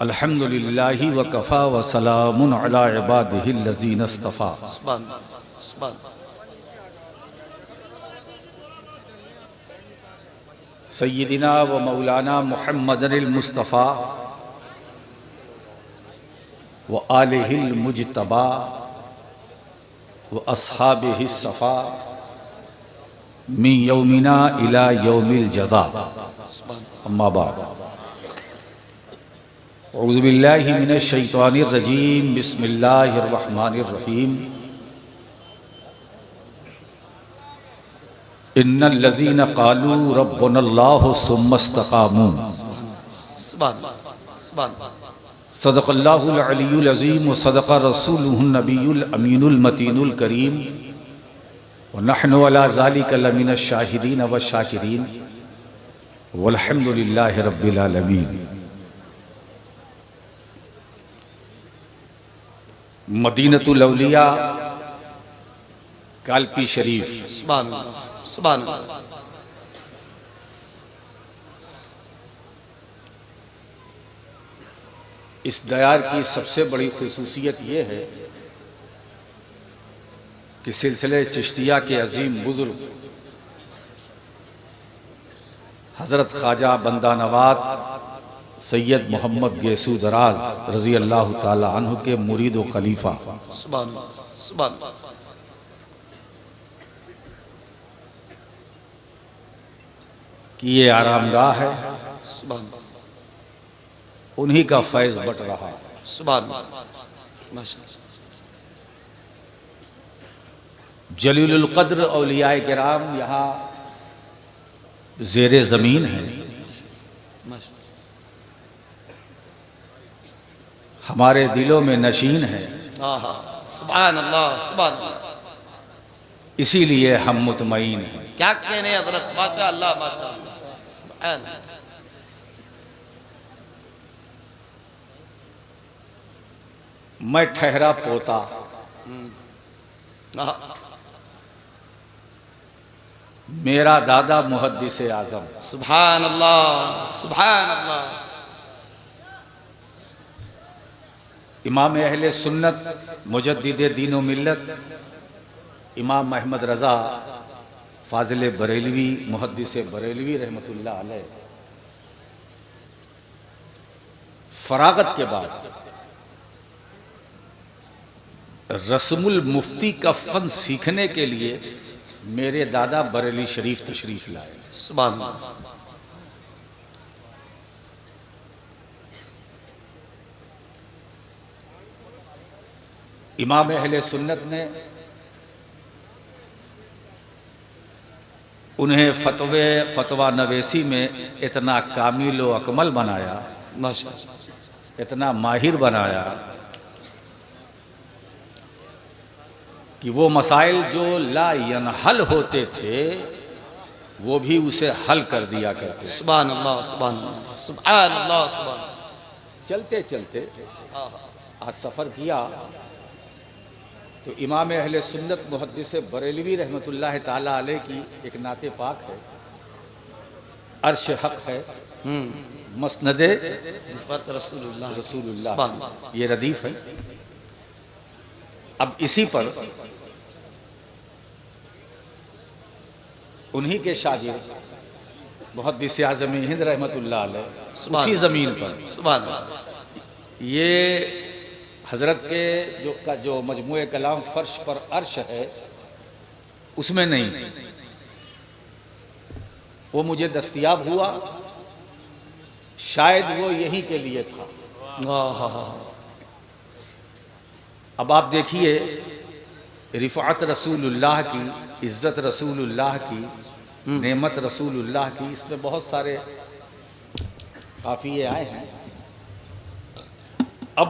अल्हम्दुलिल्लाहि व कफ़ा व सलामुन अला इबादिहिल्लज़ीना इस्तफ़ा। सय्यिदिना व मौलाना मुहम्मदिल मुस्तफ़ा व आलिहिल मुज्तबा व अस्हाबिहिस सफ़ा मिन यौमिना इला यौमिल जज़ा। अम्मा बाद, औज़ु बिल्लाहि मिनश शैतानिर रजीम, बिस्मिल्लाहिर रहमानिर रहीम। इन्नल लज़ीना क़ालू रब्बुनल्लाहु सुम्मा इस्तक़ामू, सदक़ल्लाहुल अलियुल अज़ीम व सदक़ रसूलुहुन नबियुल अमीनुल मतीनुल करीम व नहनु अला ज़ालिका लमिनश शाहिदीन व शाकिरीन वल्हम्दुलिल्लाहि रब्बिल आलमीन। मदीनतुल औलिया कालपी शरीफ, सुभान अल्लाह। इस दयार की सबसे बड़ी खुसूसियत ये है कि सिलसिले चिश्तिया के अजीम बुजुर्ग हज़रत ख्वाजा बंदा नवाज सैयद मोहम्मद गेसू दराज रज़ी अल्लाह ताला अन्हु के मुरीद व खलीफा कि ये आरामगाह है, उन्हीं का फैज़ बट रहा है। जलीलुल क़द्र औलियाए किराम यहाँ ज़ेरे ज़मीन है, हमारे दिलों में नशीन है। सुभान अल्लाह, सुभान अल्लाह। इसीलिए हम मुतमईन हैं। क्या कहने हज़रत, माशा अल्लाह, माशा अल्लाह, सुभान अल्लाह। मैं ठहरा पोता, मेरा दादा मुहद्दिस आज़म। सुभान अल्लाह, सुभान अल्लाह। इमाम अहले सुन्नत मुजद्दिद दीन व मिल्लत इमाम अहमद रज़ा फ़ाज़िल बरेलवी मुहद्दिस बरेलवी रहमतुल्लाह अलैह फ़राग़त के बाद रस्मुल मुफ्ती का फ़न सीखने के लिए मेरे दादा बरेली शरीफ तशरीफ़ लाए। सुभान अल्लाह। इमाम अहले सुन्नत ने उन्हें फतवा नवेसी में इतना कामिल व अकमल बनाया, इतना माहिर बनाया कि वो मसाइल जो ला यनहल होते थे वो भी उसे हल कर दिया करते। सुभान अल्लाह, सुभान अल्लाह, सुभान अल्लाह, सुभान। चलते चलते आज सफ़र किया तो इमाम अहले सुन्नत मुहद्दिस बरेलवी रहमतुल्लाह ताला अलैह की एक नाते पाक है, अर्श हक है, मसनदे रसूलुल्लाह, ये रदीफ़ है। अब इसी पर उन्हीं के शागिर्द मुहद्दिस आज़म हिंद रहमतुल्लाह अलैह उसी ज़मीन पर ये हज़रत के जो मजमूए कलाम फ़र्श पर अर्श है उसमें नहीं, वो मुझे दस्तयाब हुआ, शायद वो यहीं के लिए था। अब आप देखिए रिफ़ात रसूलुल्लाह की, इज़्ज़त रसूलुल्लाह की, नेमत रसूलुल्लाह की, इसमें बहुत सारे काफ़िये आए हैं। अब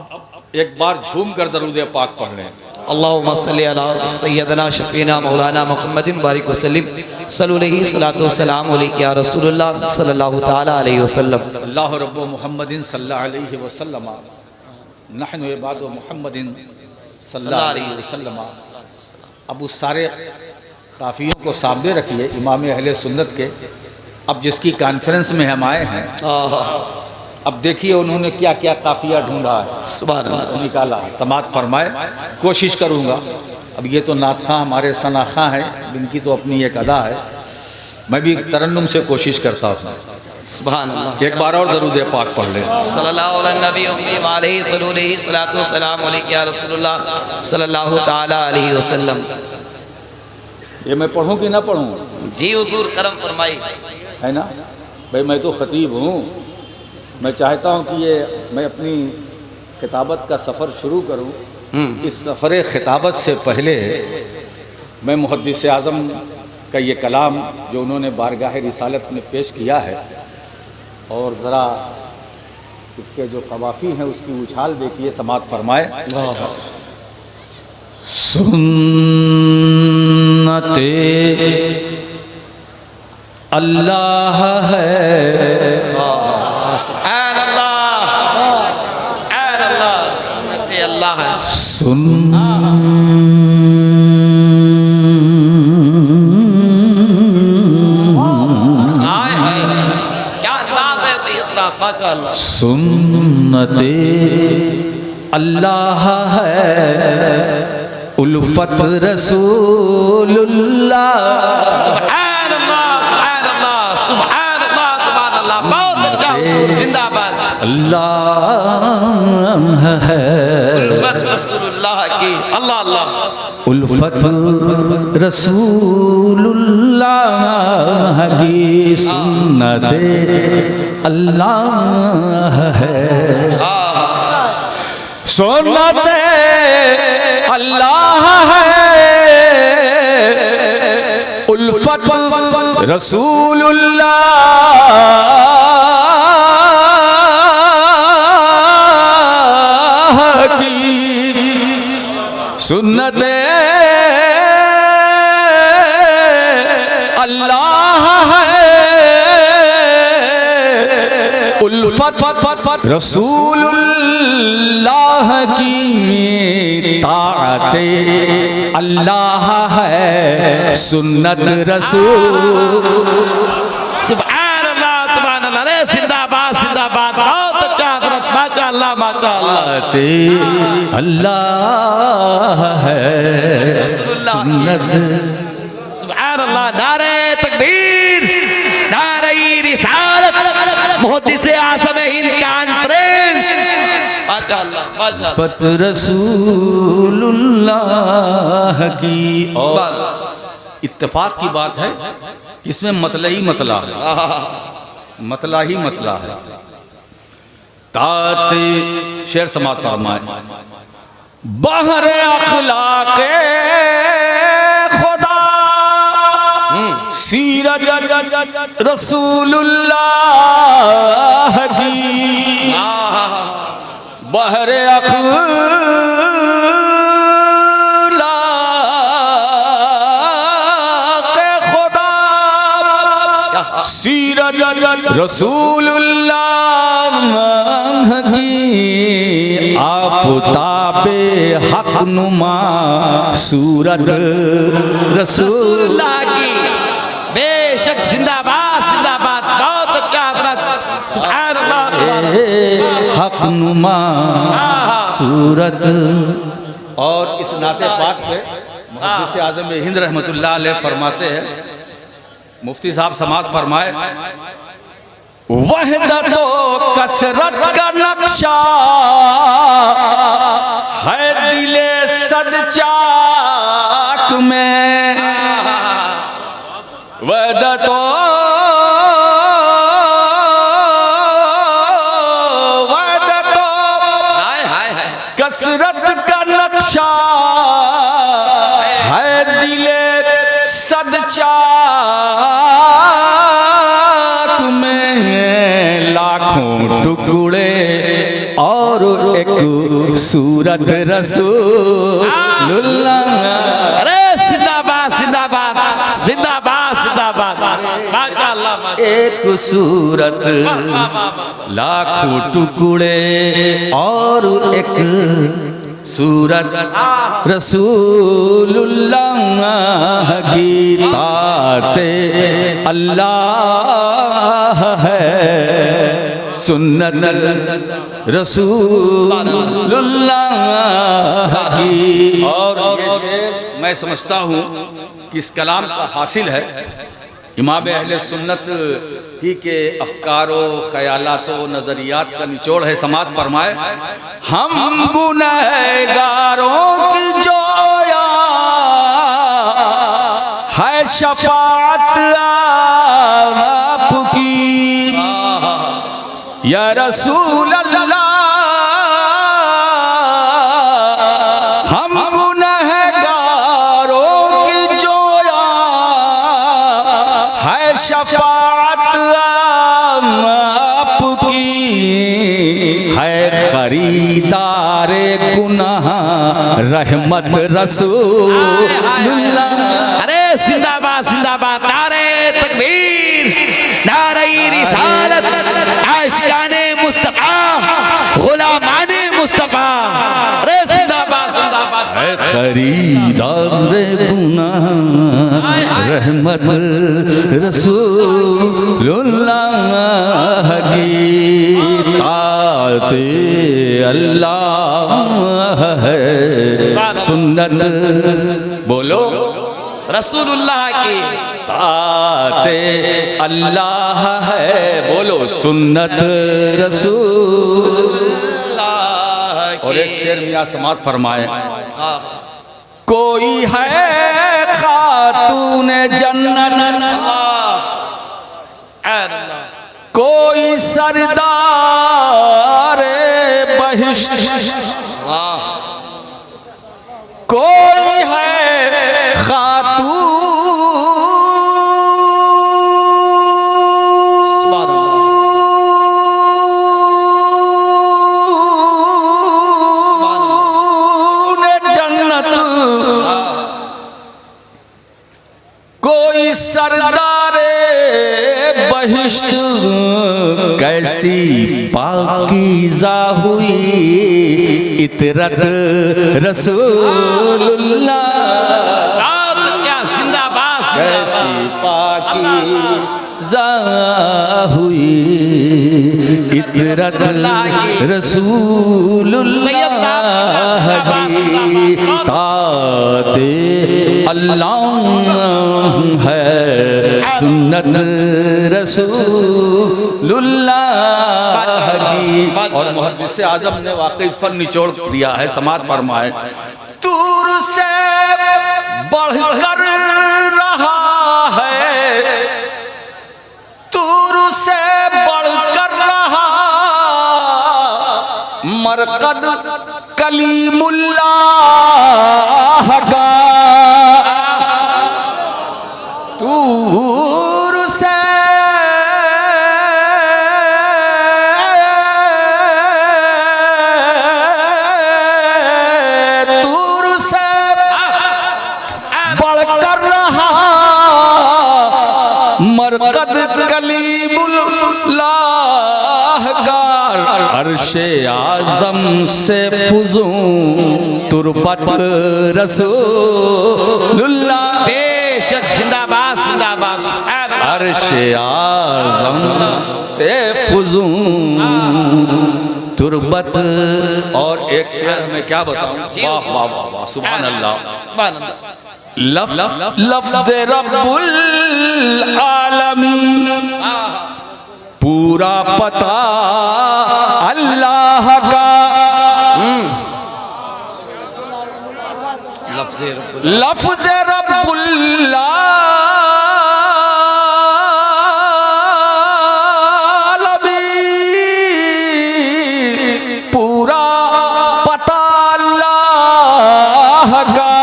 एक बार झूम कर दरूद पाक पढ़ लें। अल्लाहुम्मा सल्ली अला सय्यदना शफीना मौलाना मुहम्मदिन बारिक वसल्लिम सल्लल्लाहु सलातो वसलाम अलैका या रसूलुल्लाह सल्लल्लाहु ताला अलैहि वसल्लम। अल्लाहु रब्बु मुहम्मदिन सल्लल्लाहु अलैहि वसल्लम नहनु इबादु मुहम्मदिन सल्लल्लाहु अलैहि वसल्लम। अब उस सारे काफ़ियों को सामने रखिए इमाम अहले सुन्नत के। अब जिसकी कॉन्फ्रेंस में हम आए हैं अब देखिए उन्होंने क्या क्या काफिया ढूंढा है, सुभान अल्लाह। निकाला। समाज फरमाए, कोशिश करूँगा। अब ये तो नातखा हमारे सनाखा हैं, इनकी तो अपनी एक अदा है, मैं भी तरन्नुम से कोशिश करता हूँ। सुभान अल्लाह। एक बार और दरूद पाक पढ़ लें। सल्लल्लाहु अलैहि नबी उम्मी वालैहि सल्लल्लाहु सलातो सलाम अलैहि या रसूलुल्लाह सल्लल्लाहु ताला अलैहि वसल्लम। ये मैं पढ़ूँ कि ना पढ़ूँ? जी हुजूर करम फरमाई। है ना भाई, मैं तो खतीब हूँ, मैं चाहता हूँ कि ये मैं अपनी खिताबत का सफ़र शुरू करूँ। इस सफ़र खिताबत से पहले मैं मुहद्दिस आज़म का ये कलाम जो उन्होंने बारगाह रिसालत में पेश किया है, और ज़रा इसके जो कवाफ़ी हैं उसकी उछाल देखिए, समात फरमाए। सुन्नते अल्लाह है, सुभान अल्लाह, सुभान अल्लाह, सुन्नते अल्लाह है। सुन्नते अल्लाह है, उल्फत रसूलुल्लाह। सुभान अल्लाह, सुभान अल्लाह, सुभान अल्लाह, सुभान अल्लाह। बहुत अच्छा हुजूर, जिंदाबाद। अल्लाह है, उल्फत रसूलुल्लाह की। अल्लाह अल्लाह। उल्फत रसूलुल्लाह की सुन्नते अल्लाह है, सुन्नते अल्लाह है, उल्फत रसूलुल्लाह की सुन्नते अल्लाह है, उल्फत रसूलुल्लाह की ताअते अल्लाह है, सुन्नत रसूल। सुभान अल्लाह, सुभान अल्लाह। रे जिंदाबाद, जिंदाबाद। बहुत अच्छा हजरत, माशाअल्लाह, माशाअल्लाह। अल्लाह है, सुन्नत। सुभान अल्लाह। नारे तकबीर, नारे रिसालत, मुहद्दिस आज़म हिंद कॉन्फ्रेंस। माशाअल्लाह, माशाअल्लाह। फत रसूलुल्लाह की। और इत्तेफाक की बात है कि इसमें मतला ही मतला है, मतला ही मतला है। ताते शेर समाज फरमाए, बहर अखलाक़े खुदा सीरत रसूलुल्लाह की, बहर अखलाक़े खुदा सीरत रसूलुल्लाह की, आफ़ताबे हक नुमा सूरत रसूलुल्लाह की। बेशक, जिंदाबाद, जिंदाबाद। बहुत अच्छा हजरत। सुभान अल्लाह। हक नुमा सूरत। और इस नाते पाक पे मुहद्दिस आज़म हिंद रहमतुल्लाह अलैह फरमाते हैं, मुफ्ती साहब समात फरमाए, वहदतो कसरत का नक्शा है दिले सदचाक में, वहदतो कसरत का नक्शा है दिले सदचाक में, लाखों टुकड़े और एक सूरत रसूलुल्लाह। अरे जिंदाबाद, जिंदाबाद, जिंदाबाद, जिंदाबाद। माशाअल्लाह, माशाअल्लाह। एक सूरत लाखों टुकड़े और एक सूरत रसूलुल्लाह की, ताते अल्लाह है, सुन्नत रसूलुल्लाह की। और ये शेर मैं समझता हूँ कि इस कलाम का हासिल है इमाम अहले सुन्नत ही के अफकारो ख्यालातो नज़रियात का निचोड़ है। समात फरमाए, हम गुनहगारों की जोया है शफाअत आपकी या रसूल अल्लाह। हम गुनहगारों की जोया है शफाअत आपकी है खरीदार गुनाह रहमत रसूलुल्लाह। अरे जिंदाबाद जिंदाबाद, नारे तकबीर, नारे रिसालत, आशिकाने मुस्तफा, गुलामाने मुस्तफा। अरे जिंदाबाद जिंदाबाद, है खरीदार गुनाह रहमत रसूलुल्लाह की। ताते अल्लाह है सुन्नत, बोलो रसूलुल्लाह की ताते अल्लाह है, बोलो सुन्नत रसूलुल्लाह की। और एक शेर मियां समात फरमाए, कोई है खातून जन्नत, कोई सरदार बहिश्त, कोई है खातून जन्नत, कोई सरदार बहिश्त। कैसी पाकीज़ा हुई इतरत रसूलुल्लाह। क्या जिंदाबाद, कैसी पाकीज़ा हुई इतरत रसूलुल्लाह की। ताते अल्लाह है सुन्नत रसूलुल्लाह की। और मुहद्दिस आज़म ने वाकई फन निचोड़ दिया है। समात फरमाए, दूर से बढ़कर रहा है, दूर से बढ़कर रहा मरकद कलीमुल्लाह का। दूर से बढ़कर रहा मरकद कलीमुल्लाह का। अर्शे आज़म से फुज़ू तुरबत रसूलुल्लाह। बेशक जिंदाबाद जिंदाबाद, अर्शे आज़म से फुज़ू तुरबत। और एक शेर में क्या बताऊं, वाह वाह वाह वाह, सुभान अल्लाह सुभान अल्लाह। लफ्ज़ रब्बुल आलमीन पूरा पता अल्लाह का। लफ्ज़ रब्बुल आलमीन पूरा पता अल्लाह का।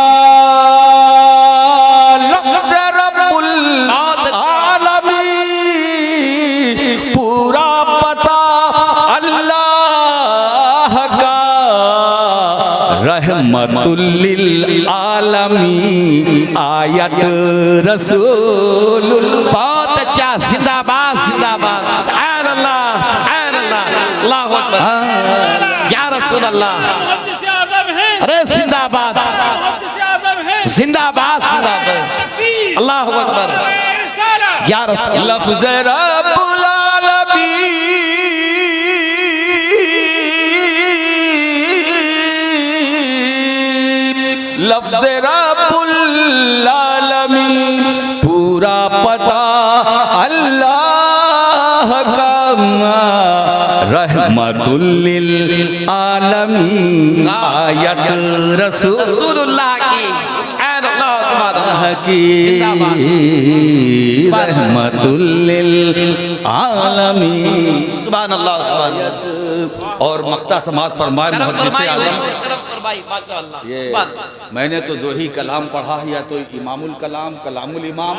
लफ्ज़ रब्बुल आलमीन पूरा पता अल्लाह का। रहमतुल लिल आलमीन आयत रसूलुल्लाह। बहुत अच्छा, जिंदाबाद जिंदाबाद, सुभान अल्लाह सुभान अल्लाह, अल्लाहु अकबर, या रसूल अल्लाह। अरे जिंदाबाद जिंदाबाद जिंदाबाद, अल्लाहु अकबर, या रसूल। लफ्ज़ रब्बुल आलमीन लफ्ज़ रब्बुल आलमीन, पूरा पता अल्लाह का, रहमतुल लिल आलमीन, आयत रसूलुल्लाह की, की रहमतुल लिल आलमीन। सुभान अल्लाह, सुभान अल्लाह। और मक्ता समाज फरमाए मुहद्दिस आज़म, ये सुभान मैंने तो दो ही कलाम पढ़ा है, या तो इमामुल कलाम कलामुल इमाम,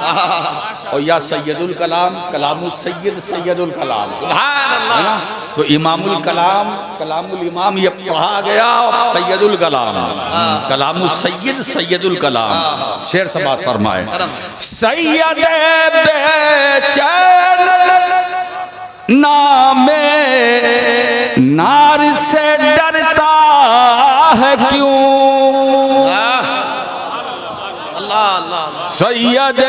और या सैयदुल कलाम कलामुल सैयद सैयदुल कलाम, है ना। तो इमामुल कलाम कलामुल इमाम ये पढ़ा गया, और सैयदुल कलाम कलामुल सैयद सैयदुल कलाम। शेर समाज फरमाए, सैयद बेचैन नामे नार से डरता है क्यों, अल्लाह अल्लाह। सैयद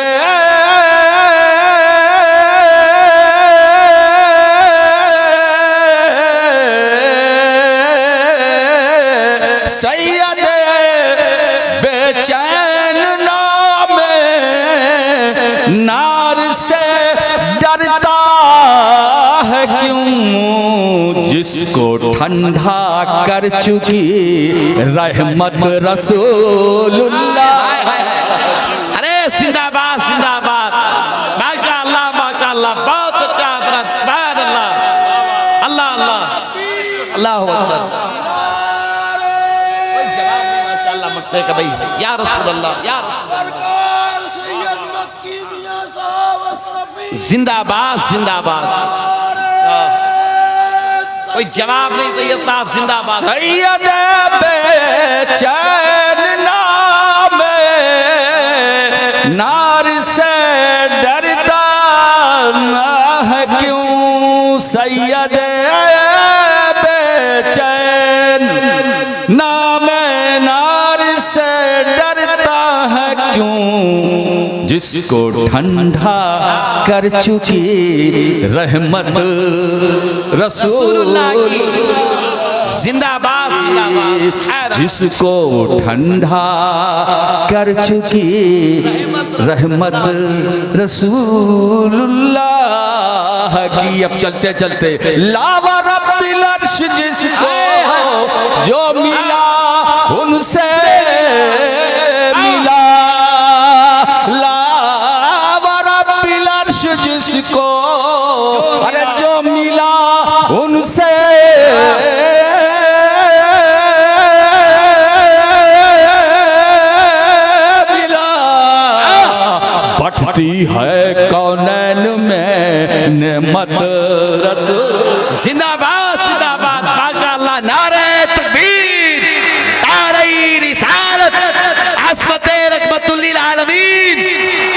सैयद बेचैन नामे नार से डरता है क्यों, जिसको ठंडा कर चुकी रहमत रसूलुल्लाह। अरे जिंदाबाद जिंदाबाद, माशाअल्लाह माशाअल्लाह, बहुत अच्छा हजरत, सुभान अल्लाह, अल्लाह अल्लाह, अल्लाहु अकबर। कोई जवाब नहीं माशाअल्लाह मक्के का भाई, या रसूल अल्लाह, या रसूल अल्लाह, जिंदाबाद जिंदाबाद। कोई जवाब नहीं सैयद साहब, जिंदाबाद। सैयद बेचैन नामे नार से डरता है क्यों, सैयद बेचैन नामे नार से डरता है क्यों, जिसको ठंडा कर चुकी रहमत रसूलुल्लाह की, जिंदाबाद जिंदाबाद। जिसको ठंडा कर चुकी रहमत रसूलुल्लाह की। अब चलते चलते लावा रब्बिल अर्श, जिसको जो मिला उनसे मिला, लावा रब्बिल अर्श, जिसको अरे जो मिला उनसे मिला, बढ़ती है कौनैन में नेमत रसूल। जिंदाबाद जिंदाबाद, माशाअल्लाह, नारे तकबीर, नारे रिसालत, अस्मत रहमतुल लिल आलमीन,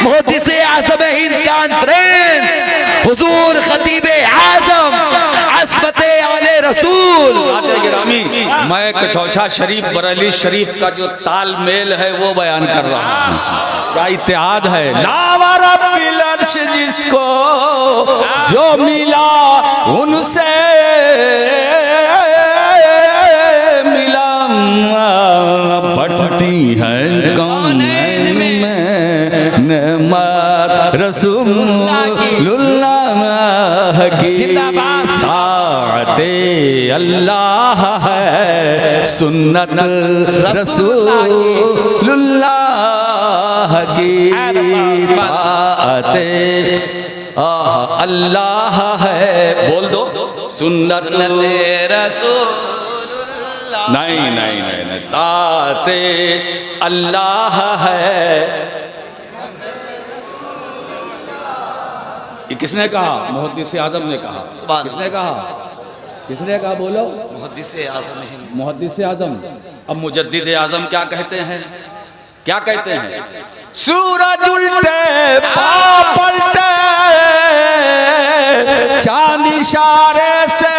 मुहद्दिस आज़म हिंद कॉन्फ्रेंस, हुजूर खतीब आज़म अस्मत आले रसूल। गिरामी, मैं कचौछा शरीफ बरेली शरीफ का जो तालमेल है वो बयान कर रहा हूँ, क्या इत्तेहाद है। लावा रब्बिल अर्श, जिसको जो मिला उनसे मिला, बढ़ती है कौनैन में नेमत रसूलुल्लाह की। ताअते अल्लाह है सुन्नत रसूलुल्लाह की, ताअते अल्लाह है, बोल दो सुन्नत रसूलुल्लाह। नहीं नहीं नहीं नहीं, ताअते अल्लाह है। ये किसने कहा? मुहद्दिस आज़म ने कहा। किसने कहा? किसने कहा? बोलो। मुहद्दिस आज़म हिंद। मुहद्दिस आज़म। अब मुजद्दिद आज़म क्या कहते हैं? क्या कहते हैं? सूरज उल्टे पाँव पलटे, चांद इशारे से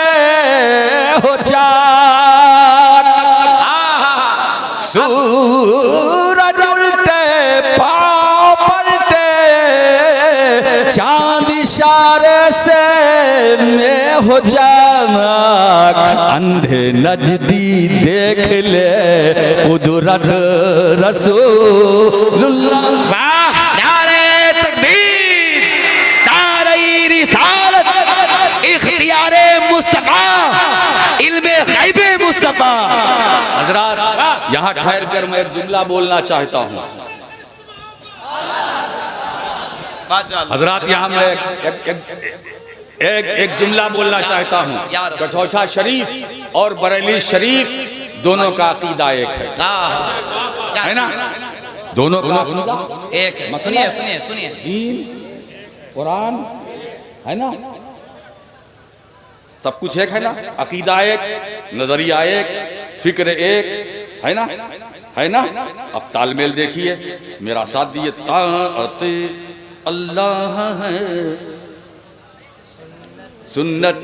हो चार, सूरज उल्टे पाँव पलटे, चांद इशारे से में हो जाक, अंधे नजदी देख ले कुदरत रसूलुल्लाह। वाह, नारे तकबीर, नारे रिसालत, इख्तियारे मुस्तफा, इल्मे गैबे मुस्तफा। हजरात यहाँ ठहर कर मैं एक जुमला बोलना चाहता हूँ। हजरात यहाँ मैं एक जुमला बोलना चाहता हूँ। कठौछा शरीफ और बरेली शरीफ दोनों का अकीदा एक है ना? दोनों का एक है। सुनिए सुनिए सुनिए, दीन कुरान है ना, सब कुछ एक है ना, अकीदा एक, नजरिया एक, फिक्र एक है ना, है ना? अब तालमेल देखिए, मेरा साथ दिए। ताअत अल्लाह है, सुन्नत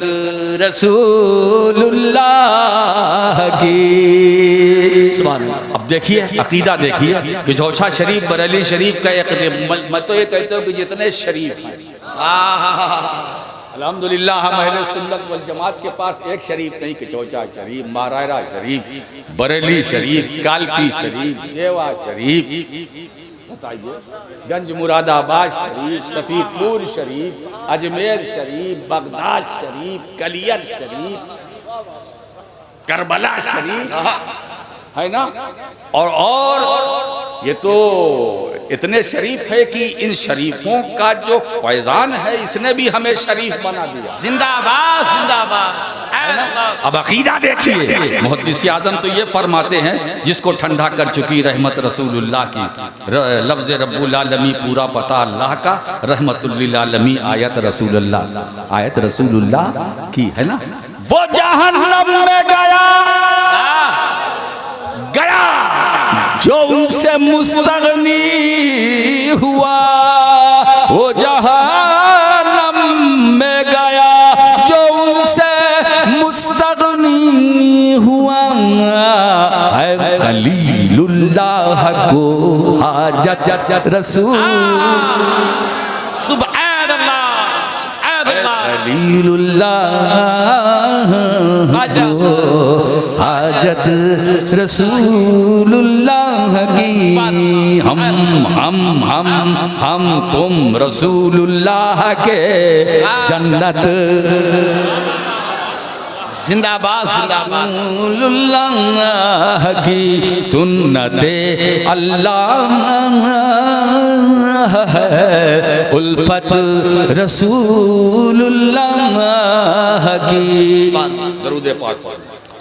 रसूलुल्लाह की। अब देखिए अकीदा देखिए कि जोशा शरीफ बरेली शरीफ का एक, मैं तो ये कहता हूँ कि जितने शरीफ हैं अल्हम्दुलिल्लाह हम अहले सुन्नत वल जमात के पास एक शरीफ नहीं कि चौचा शरीफ, महारारा शरीफ, बरेली शरीफ, कालपी शरीफ, देवा शरीफ, बताइए, गंज मुरादाबाद शरीफ, शफीपुर शरीफ, अजमेर शरीफ, बगदाद शरीफ, कलियर शरीफ, करबला शरीफ है ना। और ये तो इतने शरीफ है कि इन शरीफों का जो फैजान है इसने भी हमें शरीफ बना दिया। जिंदाबाद जिंदाबाद। अब अकीदा देखिए, मुहद्दिस आज़म तो ये फरमाते हैं, जिसको ठंडा कर चुकी रहमत रसूलुल्लाह की, लफ्ज़ रब्बुल आलमी पूरा पता अल्लाह का, रहमतुल लिल आलमी आयत रसूलुल्लाह, आयत रसूलुल्लाह की है ना। वो जहन्नम में गया जो उनसे मुस्तगनी हुआ, वो जहन्नम में गया जो उनसे मुस्तगनी हुआ। है खलीलुल्लाह को हाजत रसूल, सुब्हानअल्लाह खलीलुल्लाह को हाजत रसूलुल्लाह की। हम तुम रसूलुल्लाह के जन्नत। जिंदाबाद जिंदाबाद। रसूलुल्लाह की सुन्नते अल्लाह है, उल्फत रसूलुल्लाह की। दरूद पाक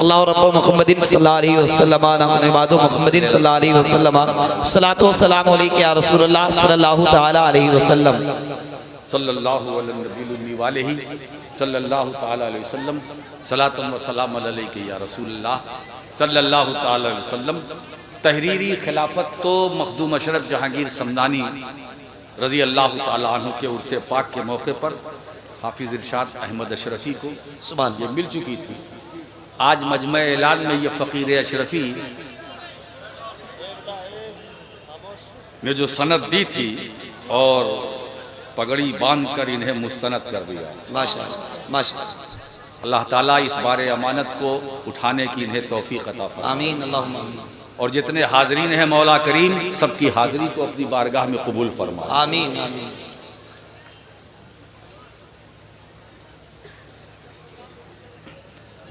अल्लाह रब्बु मुहम्मदिन सल्लल्लाहु अलैहि वसल्लम नहनु इबादु मुहम्मदिन सल्लल्लाहु अलैहि वसल्लम सलातो सलाम अलैका या रसूलुल्लाह सल्लल्लाहु तआला अलैहि वसल्लम सल्लल्लाहु अलैहि सल्लल्लाहु तआला अलैहि वसल्लम सलातुम व सलाम अलैका या रसूलुल्लाह सल्लल्लाहु तआला अलैहि वसल्लम। तहरीरी खिलाफत तो मखदूम अशरफ जहांगीर समदानी रज़ी अल्लाह तआला अन्हु के उर्स पाक के मौके पर हाफिज़ इरशाद अहमद अशरफी को सुभान ये मिल चुकी थी। आज मजमे ऐलान में ये फ़कीर अशरफी ने जो सनद दी थी और पगड़ी बांध कर इन्हें मुस्तनद कर दिया। माशाअल्लाह माशाअल्लाह। अल्लाह ताला इस बारे अमानत को उठाने की इन्हें तौफीक अता फरमाए। आमीन अल्लाहुम्मा आमीन। और जितने हाज़रीन हैं मौला करीम सबकी हाज़री को अपनी बारगाह में कबूल फरमाए। आमीन आमीन।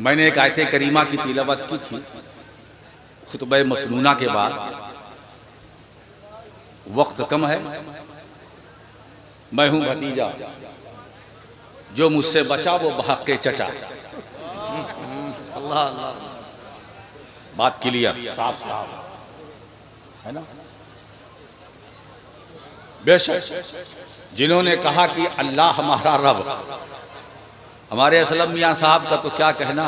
मैंने एक आयत करीमा की तिलावत की थी खुतबा मसनूना के बाद। वक्त कम है। मैं हूँ भतीजा, जो मुझसे बचा वो बहक के चचा। अल्लाह अल्लाह। बात क्लियर साफ साफ है ना। बेशक जिन्होंने कहा कि अल्लाह हमारा रब, हमारे असलम मियाँ साहब का तो क्या कहना,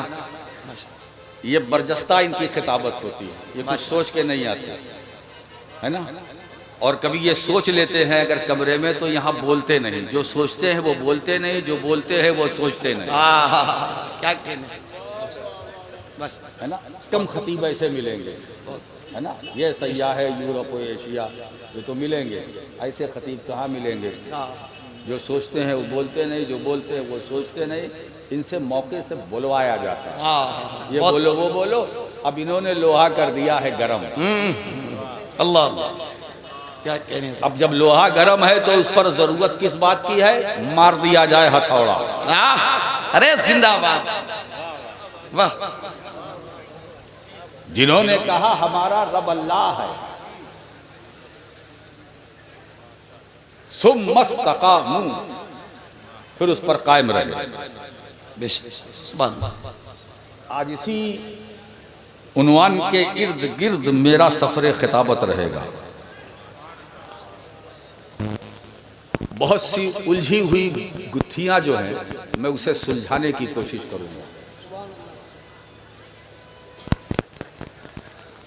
ये बरजस्ता इनकी खिताबत होती है, ये कुछ सोच के नहीं आते है ना। और कभी ये सोच लेते हैं अगर कमरे में तो यहाँ बोलते नहीं, जो सोचते हैं वो बोलते नहीं, जो बोलते हैं वो सोचते नहीं। क्या कहने बस है ना। कम खतीब ऐसे मिलेंगे है ना। ये सयाह है यूरोप एशिया, ये तो मिलेंगे, ऐसे खतीब कहाँ मिलेंगे जो सोचते हैं वो बोलते नहीं, जो बोलते हैं वो सोचते नहीं। इनसे मौके से बुलवाया जाता है, ये बोलो वो बोलो। अब इन्होंने लोहा कर दिया है गरम। अल्लाह क्या कहने। अब जब लोहा गरम है तो उस पर जरूरत किस बात की है? मार दिया जाए हथौड़ा। अरे जिंदाबाद, वाह। जिन्होंने कहा हमारा रब अल्लाह है, सुम्मस्तकामू, फिर उस पर कायम रहे। आज इसी उन्वान के इर्द गिर्द मेरा सफर खिताबत रहेगा। बहुत सी उलझी हुई गुत्थियां जो हैं मैं उसे सुलझाने की कोशिश करूंगा।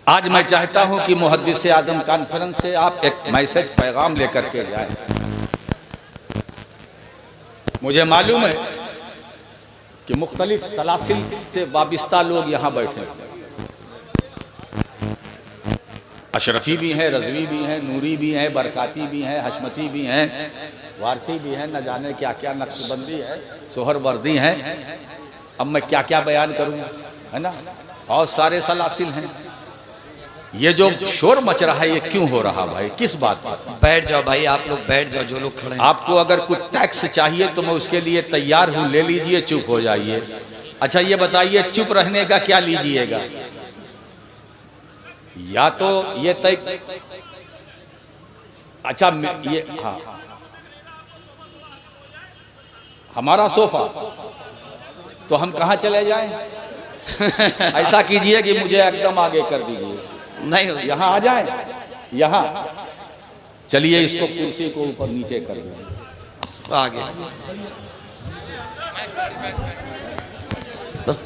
आज मैं चाहता हूं कि मुहद्दिस आज़म कॉन्फ्रेंस से आप एक मैसेज पैगाम लेकर के जाएं। मुझे मालूम है कि मुख्तलिफ सलासिल से वाबिस्ता लोग यहाँ बैठे हैं। अशरफी भी हैं, रजवी भी हैं, नूरी भी हैं, बरकाती भी हैं, हशमती भी हैं, वारसी भी हैं, न जाने क्या क्या नक्शबंदी है, सोहरवर्दी हैं। अब मैं क्या क्या बयान करूँ, है ना। बहुत सारे सलासिल हैं। ये जो शोर मच रहा है ये क्यों हो रहा भाई, किस बात पर? बैठ जाओ भाई, आप लोग बैठ जाओ, जो लोग खड़े हैं। आपको अगर कुछ टैक्स चाहिए तो मैं उसके लिए तैयार हूँ, ले लीजिए, चुप हो जाइए। अच्छा ये बताइए चुप रहने का क्या लीजिएगा? या तो ये तय, अच्छा ये, हाँ, हमारा सोफा तो हम कहाँ चले जाएं? ऐसा कीजिए कि मुझे एकदम आगे कर दीजिए। नहीं, यहाँ आ जाए, यहाँ चलिए, इसको कुर्सी को ऊपर नीचे कर दें, आगे बस।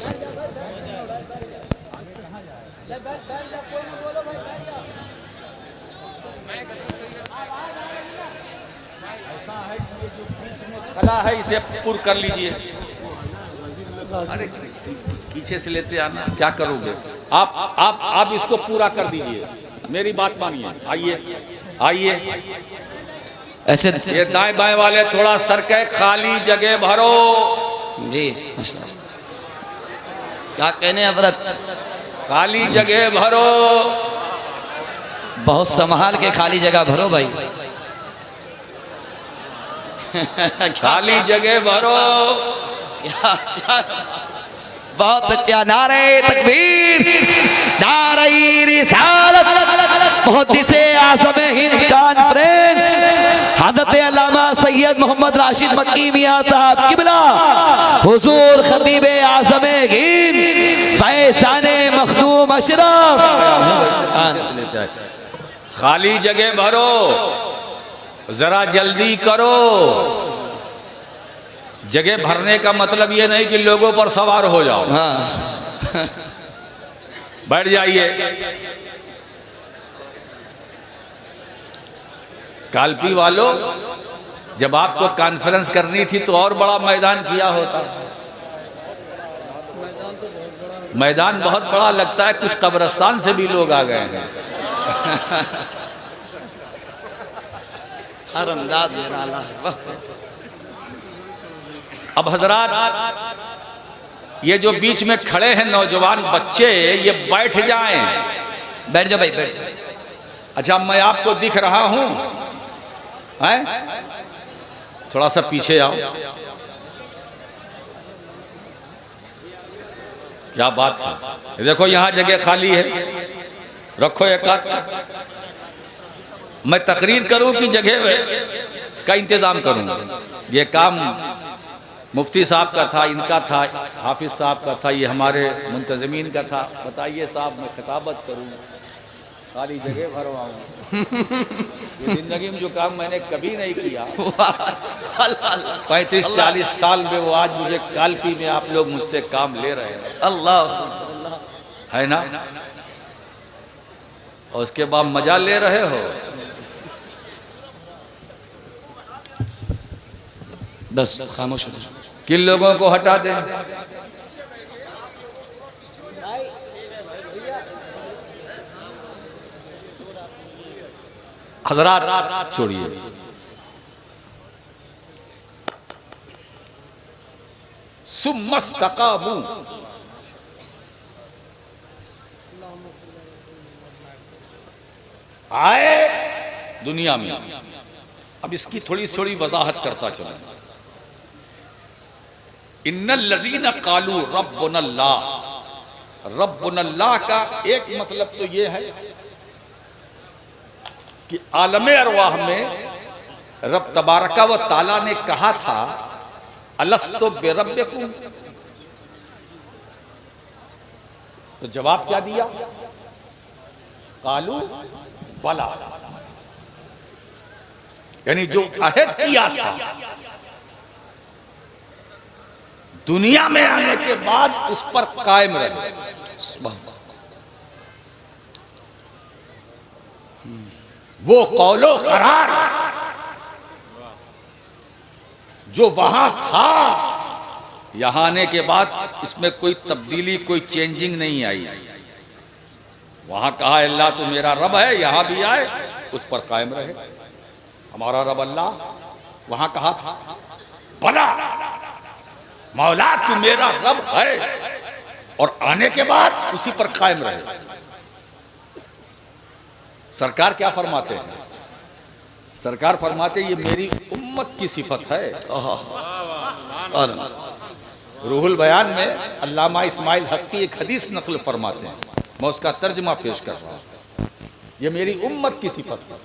खला है इसे पुर कर लीजिए। अरे पीछे से लेते आना, क्या करोगे आप इसको पूरा कर दीजिए, मेरी बात मानिए। आइए आइए, ऐसे ये दाएं बाएं वाले थोड़ा सरके, खाली जगह भरो जी। क्या कहने हजरत, खाली जगह भरो, बहुत संभाल के खाली जगह भरो भाई। खाली जगह भरो। बहुत क्या नारे तकबीर, नारे रिसालत, मुहद्दिस आज़म हिंद कॉन्फ्रेंस हज़रत अल्लामा सैयद मोहम्मद राशिद मक्की मियां साहब किबला, हुजूर खतीब आज़म हिंद फैज़ान मखदूम अशरफ। खाली जगह भरो, जरा जल्दी करो। जगह भरने का मतलब ये नहीं कि लोगों पर सवार हो जाओ। हाँ। बैठ जाइए। कालपी वालों, जब आपको कॉन्फ्रेंस करनी थी तो और बड़ा मैदान किया होता। मैदान बहुत बड़ा लगता है, कुछ कब्रिस्तान से भी लोग आ गए हैं। हर अंदाज निराला है। अब हजरात, ये जो बीच में खड़े हैं नौजवान बच्चे, ये बैठ जाएं। बैठ जाओ भाई, बैठ जाओ। अच्छा मैं आपको दिख रहा हूं, हैं? थोड़ा सा पीछे आओ। क्या बात है, देखो यहां जगह खाली है, रखो एक हाथ। मैं तकरीर करूं कि जगह का इंतजाम करूं? ये काम मुफ्ती साहब का था, इनका था, हाफिज साहब का था, ये हमारे मुंतजमीन का था। बताइए साहब, मैं खिताबत करूं, खाली जगह भरवाऊं? ये जिंदगी में जो काम मैंने कभी नहीं किया, 35-40 साल में, वो आज मुझे कालपी में आप लोग मुझसे काम ले रहे हैं। अल्लाह है ना? और उसके बाद मजा ले रहे हो। बस खामोश हो। किन लोगों को हटा दें? हजरात छोड़िए। सुम्मस्तकामू, आए दुनिया में। अब इसकी थोड़ी थोड़ी वजाहत करता चलो। इन्नल लज़ीना कालू रब्बुनल्लाह, रब्बुनल्लाह का एक मतलब तो ये है कि आलमे अरवाह में रब तबारका व ताला ने कहा था अलस्तु बिरब्बिकुम, तो जवाब क्या दिया? कालू बला, यानी जो अहद किया था दुनिया में आने के बाद उस पर कायम रहे। वो कौलो करार जो वहां था, यहां आने के बाद इसमें कोई तब्दीली, कोई चेंजिंग नहीं आई। वहां कहा अल्लाह तू मेरा रब है, यहां भी आए उस पर कायम रहे, हमारा रब अल्लाह। वहां कहा था भला मौला तू मेरा रब है, और आने के बाद उसी पर कायम रहे। सरकार क्या फरमाते हैं? सरकार फरमाते ये मेरी उम्मत की सिफत है। रूहुल बयान में अल्लामा इस्माइल हक्की एक हदीस नकल फरमाते हैं, मैं उसका तर्जमा पेश कर रहा हूं। ये मेरी उम्मत की सिफत है,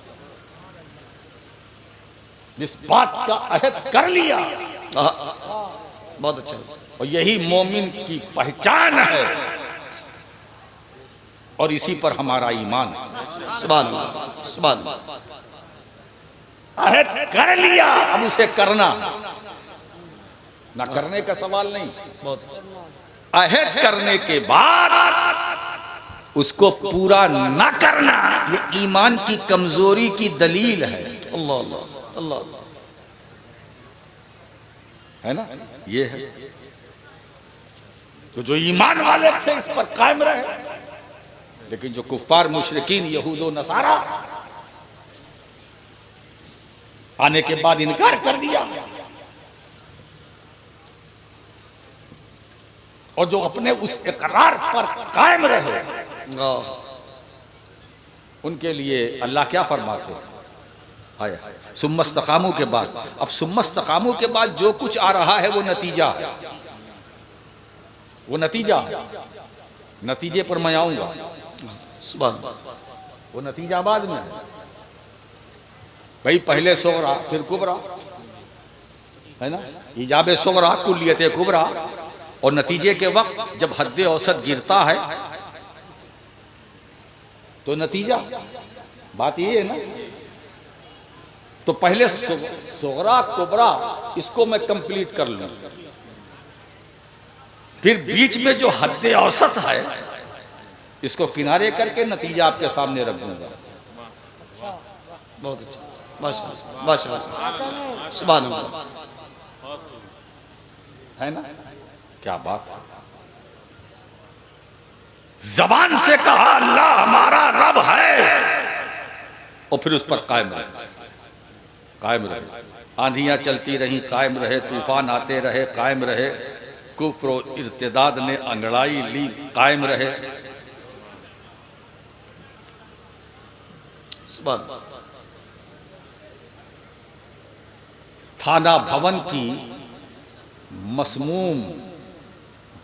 जिस बात का अहद कर लिया। बहुत अच्छा। और यही मोमिन की पहचान है, और इसी पर हमारा ईमान है। सुभान अल्लाह, सुभान अल्लाह। अहद कर लिया, अब उसे करना, ना करने का सवाल नहीं। बहुत अच्छा। अहद करने के बाद उसको पूरा ना करना, ये ईमान की कमजोरी की दलील है। अल्लाह अल्लाह अल्लाह अल्लाह, है ना? ये है तो जो ईमान वाले थे इस पर कायम रहे, लेकिन जो कुफ्फार मुशरिकीन यहूदो नसारा आने के बाद इनकार कर दिया, और जो अपने उस इकरार पर कायम रहे, उनके लिए अल्लाह क्या फरमाते हैं? आया सुम्मस्तकामू के बाद। अब सुम्मस्तकामू के बाद जो कुछ आ रहा है वो नतीजा है, वो नतीजा, नतीजे पर मैं आऊंगा। सुभान, वो नतीजा बाद में है भाई। पहले सोगरा फिर कुबरा, है ना? इजाबे सोगरा कुल्लियत कुबरा, और नतीजे के वक्त जब हद औसत गिरता है तो नतीजा, बात ये है ना। तो पहले सोगरा कुबरा इसको मैं कंप्लीट कर लूं, फिर बीच में जो हद औसत है इसको किनारे करके नतीजा आपके सामने रख दूंगा। बहुत अच्छा, माशाअल्लाह माशाअल्लाह, सुभान अल्लाह, है ना? क्या बात है। जबान से कहा अल्लाह हमारा रब है, और फिर उस पर कायम रहे, कायम रहे। आंधियां चलती रही, कायम रहे। तूफान आते रहे, कायम रहे। कुफ्र और इर्तिदाद ने अंगड़ाई ली, कायम रहे। सुभान, थाना भवन की मसमूम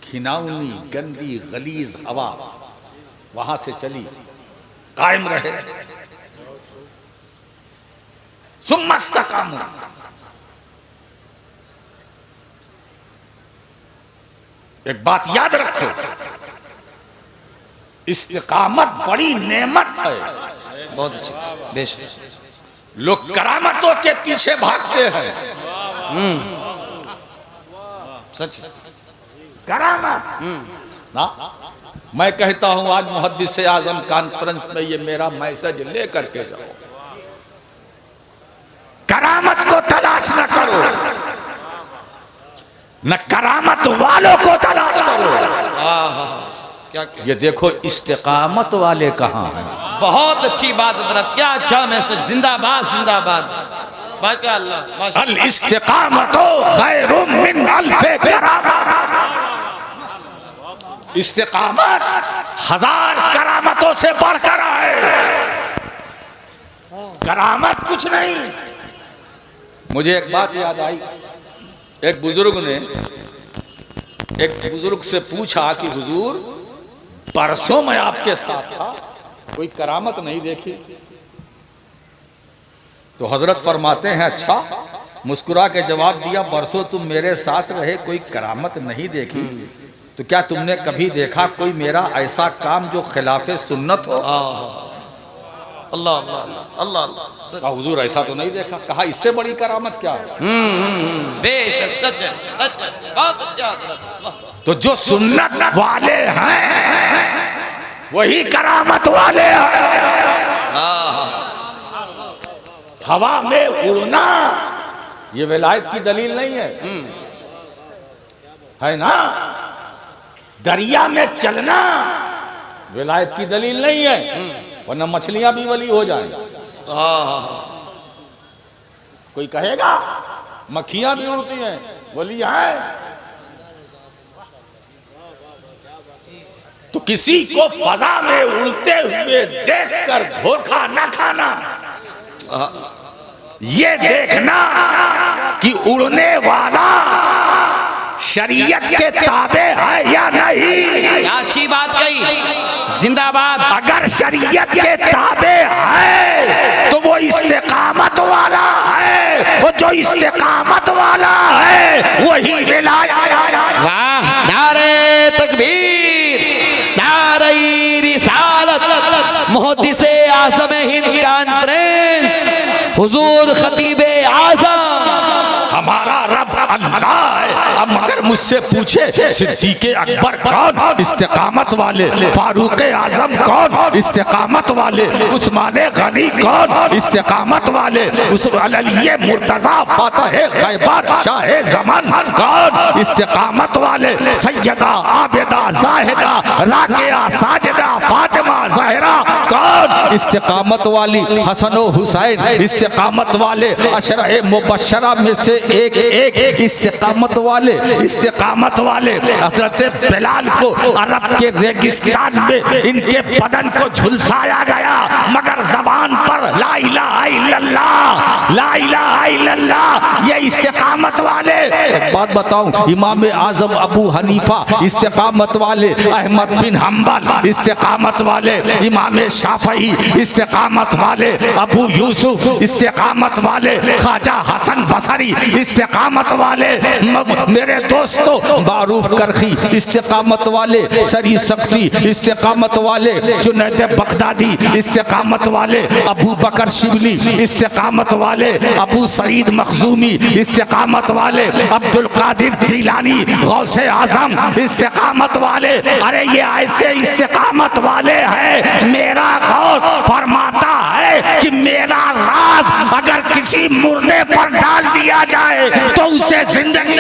घिनौनी गंदी गलीज हवा वहां से चली, कायम रहे। सुम्मस्तकामू, एक बात याद रखो, इस्तिकामत बड़ी नेमत है। बहुत अच्छा, बेशक। लोग करामतों के पीछे भागते हैं। सच, करामत ना। मैं कहता हूं आज मुहद्दिस आजम कॉन्फ्रेंस में ये मेरा मैसेज लेकर के जाओ, करामत को तलाश न करो, न करामत वालों को तलाश करो। क्या क्या, ये देखो इस्तिकामत वाले कहाँ हैं। बहुत अच्छी बात हजरत, क्या अच्छा मैसेज, जिंदाबाद जिंदाबाद। माशाअल्लाह माशाअल्लाह। अल इस्तिकामतो खैरुम मिन अल्फे करामत। इस्तिकामत 1000 करामतों से बढ़कर है। करामत कुछ नहीं। मुझे एक बात याद आई, एक बुजुर्ग ने एक बुजुर्ग से पूछा कि हुजूर परसों मैं आपके साथ था, कोई करामत नहीं देखी। तो हजरत फरमाते हैं अच्छा, मुस्कुरा के जवाब दिया, परसों तुम मेरे साथ रहे, कोई करामत नहीं देखी, तो क्या तुमने कभी देखा कोई मेरा ऐसा काम जो खिलाफे सुन्नत हो? अल्लाह अल्लाह अल्लाह। कहा हुजूर ऐसा तो नहीं देखा। कहा इससे बड़ी करामत क्या है? बेशक सच है, सच है, बहुत अच्छा हजरत। तो जो सुन्नत वाले हैं वही करामत वाले हैं। हवा में उड़ना ये विलायत की दलील नहीं है ना? दरिया में चलना विलायत की दलील नहीं है, वरना मछलियां भी वली हो जाएं। कोई कहेगा मक्खियां भी उड़ती हैं, वली है? तो किसी को फजा में उड़ते हुए देखकर धोखा न खाना, ये देखना कि उड़ने वाला शरीयत के ताबे है या नहीं। अच्छी बात कही, जिंदाबाद। अगर शरीयत के ताबे है तो वो इस्तिकामत वाला है, वो जो इस्तिकामत वाला है वही विलायत। वाह, नारे तकबीर, नारे रिसालत, मुहद्दिसे आज़म हिंद कॉन्फ्रेंस, हुजूर खतीबे आज़म। हमारा रब अल्लाह है। अब मगर मुझसे पूछे सिद्दीक़ अकबर कौन? इस्तिकामत वाले। फारूक आजम कौन? इस्तिकामत वाले। उस्मान गनी कौन? इस्तिकामत वाले। उस अली मुर्तजा फातह खैबर शाह ज़मान कौन? इस्तिकामत वाले। सैयदा आबिदा जाहिदा राकिया साजिदा फातिमा ज़हरा कौन? इस्तिकामत वाली। हसन व हुसैन इस्तिकामत वाले। अशरा मुबशरा में से एक इस्तिकामत वाले। इस्तिकामत वाले हजरत बिलाल को अरब के रेगिस्तान में इनके बदन को झुलसाया गया, मगर जबान पर ला इलाहा इल्लल्लाह, ला इलाहा इल्लल्लाह, ये इस्तिकामत वाले। एक बात बताऊं, इमाम आजम अबू हनीफा इस्तिकामत वाले। अहमद बिन हम्बल इस्तिकामत वाले। इमाम शाफई इस्तिकामत वाले। अबू यूसुफ इस्तिकामत वाले। ख्वाजा हसन बसरी इस्तिकामत वाले। मेरे दोस्तों बारूफ करखी इस्तिकामत वाले। सरी सख्ती इस्तिकामत वाले। जुनैद बगदादी इस्तिकामत वाले। अबू बकर शिबली इस्तिकामत वाले। अबू सईद मखजूमी इस्तिकामत वाले। अब्दुल कादिर जीलानी गौसे आजम इस्तिकामत वाले। अरे ये ऐसे इस्तिकामत वाले हैं, मेरा गौस फरमाता है कि मेरा राज अगर किसी मुर्दे पर डाल दिया जाए तो उसे जिंदगी।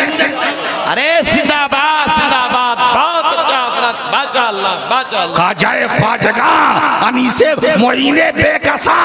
अरे जिंदाबाद जिंदाबाद, बहुत अच्छा हजरत, माशाअल्लाह माशाअल्लाह। ख्वाजाए ख्वाजगा अनीसे मोइने बेकसा।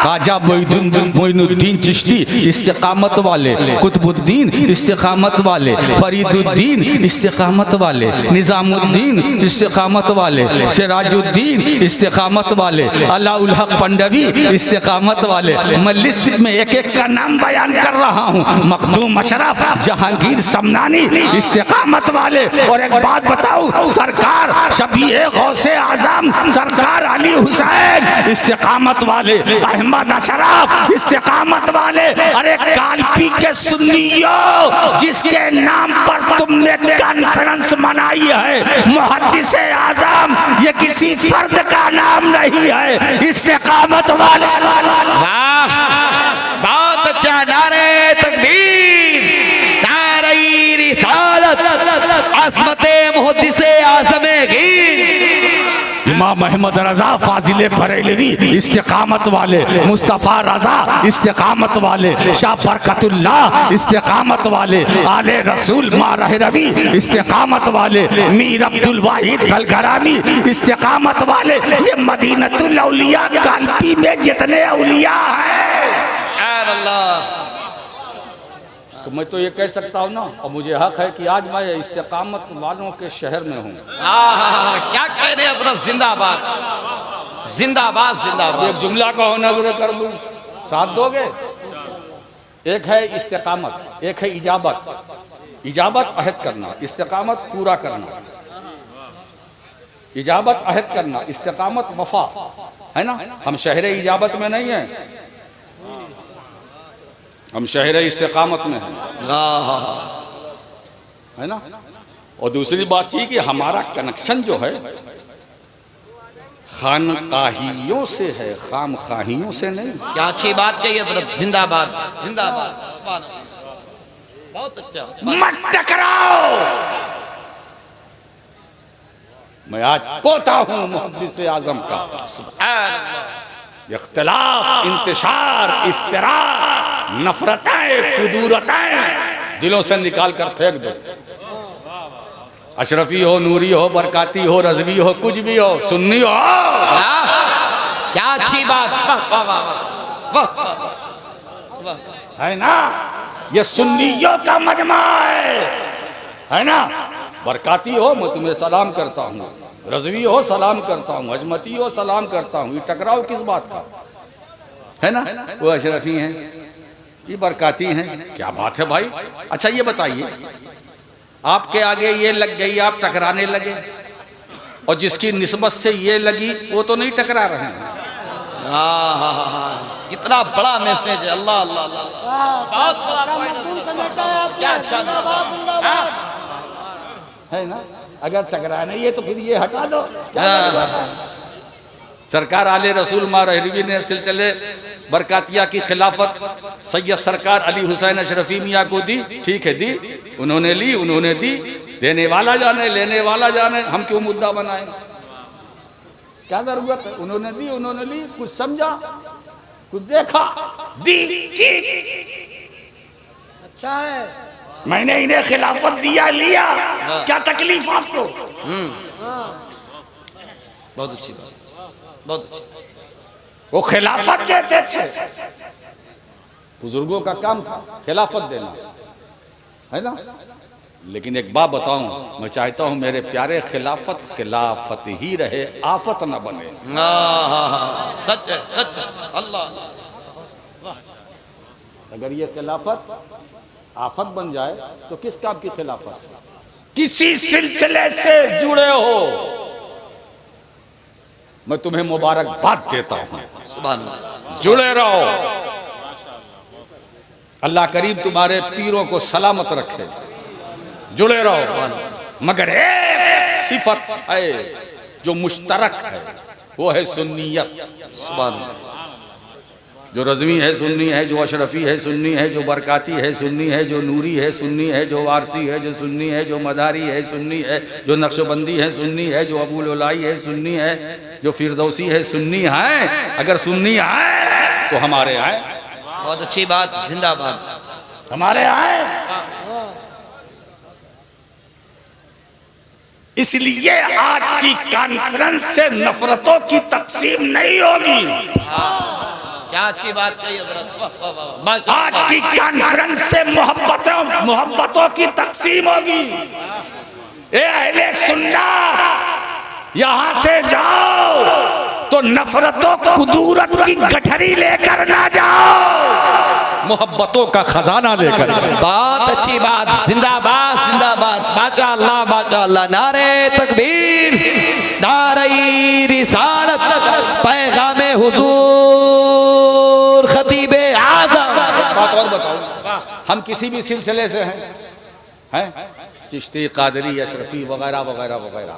ख्वाजा मोइनुद्दीन चिश्ती इस्तिकामत वाले। कुतुबुद्दीन इस्तिकामत वाले। फरीदुद्दीन इस्तिकामत वाले। निजामुद्दीन इस्तिकामत वाले। सिराजुद्दीन इस्तिकामत वाले। अलाउल हक पंडवी इस्तिकामत वाले। मैं लिस्ट में एक एक का नाम बयान कर रहा हूँ। मखदूम अशरफ जहांगीर समनानी इस्तिकामत वाले। और एक बात बताऊं, सरकार शबीए गौसे आजम सरकार अली हुसैन इस्तिकामत वाले। अहमद अशरफ इस्तिकामत वाले। अरे कालपी के सुन्नियों, जिसके नाम पर तुमने कॉन्फ्रेंस मनाई है, मुहद्दिसे आजम, ये किसी फर्द का नाम नहीं है, इस्तिकामत वाले। बहुत अच्छा, नारे तकबीर, नारे रिसालत, असमते मुहद्दिसे आज़म हिंद। इमाम अहमद रजा फाजिले बरेलवी इस्तिकामत वाले। मुस्तफ़ा रजा इस्तिकामत वाले। शाह बरकतुल्लाह इस्तिकामत वाले। आले रसूल मारह रवी इस्तिकामत वाले। मीर अब्दुल वाहिद बलगरामी इस्तिकामत वाले। ये मदीनतुल औलिया कालपी में जितने औलिया हैं अल्लाह। तो मैं तो ये कह सकता हूँ ना, और मुझे हक है कि आज मैं इस्तिकामत वालों के शहर में हूँ। क्या कह रहे हैं हजरत, जिंदाबाद जिंदाबाद जिंदाबाद। एक जुमला को नजर कर दूँ, साथ दोगे? एक है इस्तिकामत, एक है इजाबत। इजाबत अहद करना, इस्तिकामत पूरा करना। इजाबत अहद करना, इस्तिकामत वफा, है ना। हम शहर इजाबत में नहीं हैं, हम शहर इस्तिकामत में हैं, है ना। और दूसरी बात ये कि हमारा कनेक्शन जो है खानकाहियों से है, खामखाहियों से नहीं। क्या अच्छी बात कही हजरत, जिंदाबाद जिंदाबाद। सुभान अल्लाह, बहुत अच्छा। मत टकराओ। मैं आज पोता हूँ मुहद्दिस आजम का। इख्तिलाफ, इंतशार, इफ्तिराक, नफरतें, कुदूरतें दिलों से निकाल कर फेंक दो। अशरफी हो, नूरी हो, बरकाती हो, रजवी हो, कुछ भी हो, सुन्नी हो, क्या अच्छी बात। वाह वाह वाह वाह। है ना। ये सुन्नियों का मजमा है ना। बरकाती हो, मैं तुम्हें सलाम करता हूँ, रजवी हो सलाम करता हूँ, हजमती हो सलाम करता हूँ। ये टकराव किस बात का है ना। वो अशरफी हैं, ये बरकाती हैं, क्या बात है भाई। अच्छा ये बताइए, आपके आगे ये लग गई, आप टकराने लगे, और जिसकी निस्बत से ये लगी वो तो नहीं टकरा रहे हैं। कितना बड़ा मैसेज है। अल्लाह अल्लाह अल्लाह, बहुत बड़ा। क्या अच्छा है ना। अगर टकराना ही है तो फिर ये हटा दो। सरकार आले रसूल मारहरवी ने सिलसिले बरकातिया की खिलाफत सैयद सरकार अली हुसैन अशरफी मियाँ को दी, ठीक है दी, उन्होंने ली, उन्होंने दी। देने वाला जाने, लेने वाला जाने, हम क्यों मुद्दा बनाए, क्या जरूरत है। उन्होंने दी, उन्होंने ली, कुछ समझा, कुछ देखा, दी, ठीक, अच्छा है। मैंने इन्हें खिलाफत दिया, लिया, क्या तकलीफ आपको। बहुत अच्छी बात, बहुत अच्छी। वो खिलाफत देते थे, बुजुर्गों का काम था खिलाफत देना, है ना। लेकिन एक बात बताऊं, मैं चाहता हूं मेरे प्यारे, खिलाफत खिलाफत ही रहे, आफत ना बने। सच है, सच है। अल्लाह, अगर ये खिलाफत आफत बन जाए तो किस काम की खिलाफत। किसी सिलसिले से जुड़े हो, मैं तुम्हें मुबारकबाद देता हूं, सुभान अल्लाह। जुड़े रहो। अल्लाह करीब तुम्हारे पीरों को सलामत रखे, जुड़े रहो। मगर एक सिफत है जो मुश्तरक है, वो है सुन्नियत। सुभान अल्लाह। जो रज़वी है सुन्नी है, जो अशरफी है सुन्नी है, जो बरकाती है सुन्नी है, जो नूरी है सुन्नी है, जो वारसी है जो सुन्नी है, जो मदारी है सुन्नी है, जो नक्शबंदी है सुन्नी है, जो अबूल उलाई है सुन्नी है, जो फिरदौसी है सुन्नी है। अगर सुन्नी आए तो हमारे आए। बहुत अच्छी बात, जिंदाबाद। हमारे आए। इसलिए आज की कॉन्फ्रेंस से नफरतों की तकसीम नहीं होगी। क्या अच्छी बात कही हजरत। आज की कॉन्फ्रेंस से मोहब्बतों की तकसीम होगी। ए अहले सुन्नत, यहां से जाओ तो नफरतों कुदूरत की गठरी लेकर ना जाओ, मोहब्बतों का खजाना लेकर। बहुत अच्छी बात, जिंदाबाद जिंदाबाद। माशाअल्लाह माशाअल्लाह। नारे तकबीर, नारे रिसालत, पैगामे हुजूर खतीबे आज़म। बात और बताओ, हम किसी भी सिलसिले से हैं चिश्ती, कादरी, अशरफी वगैरह वगैरह वगैरह,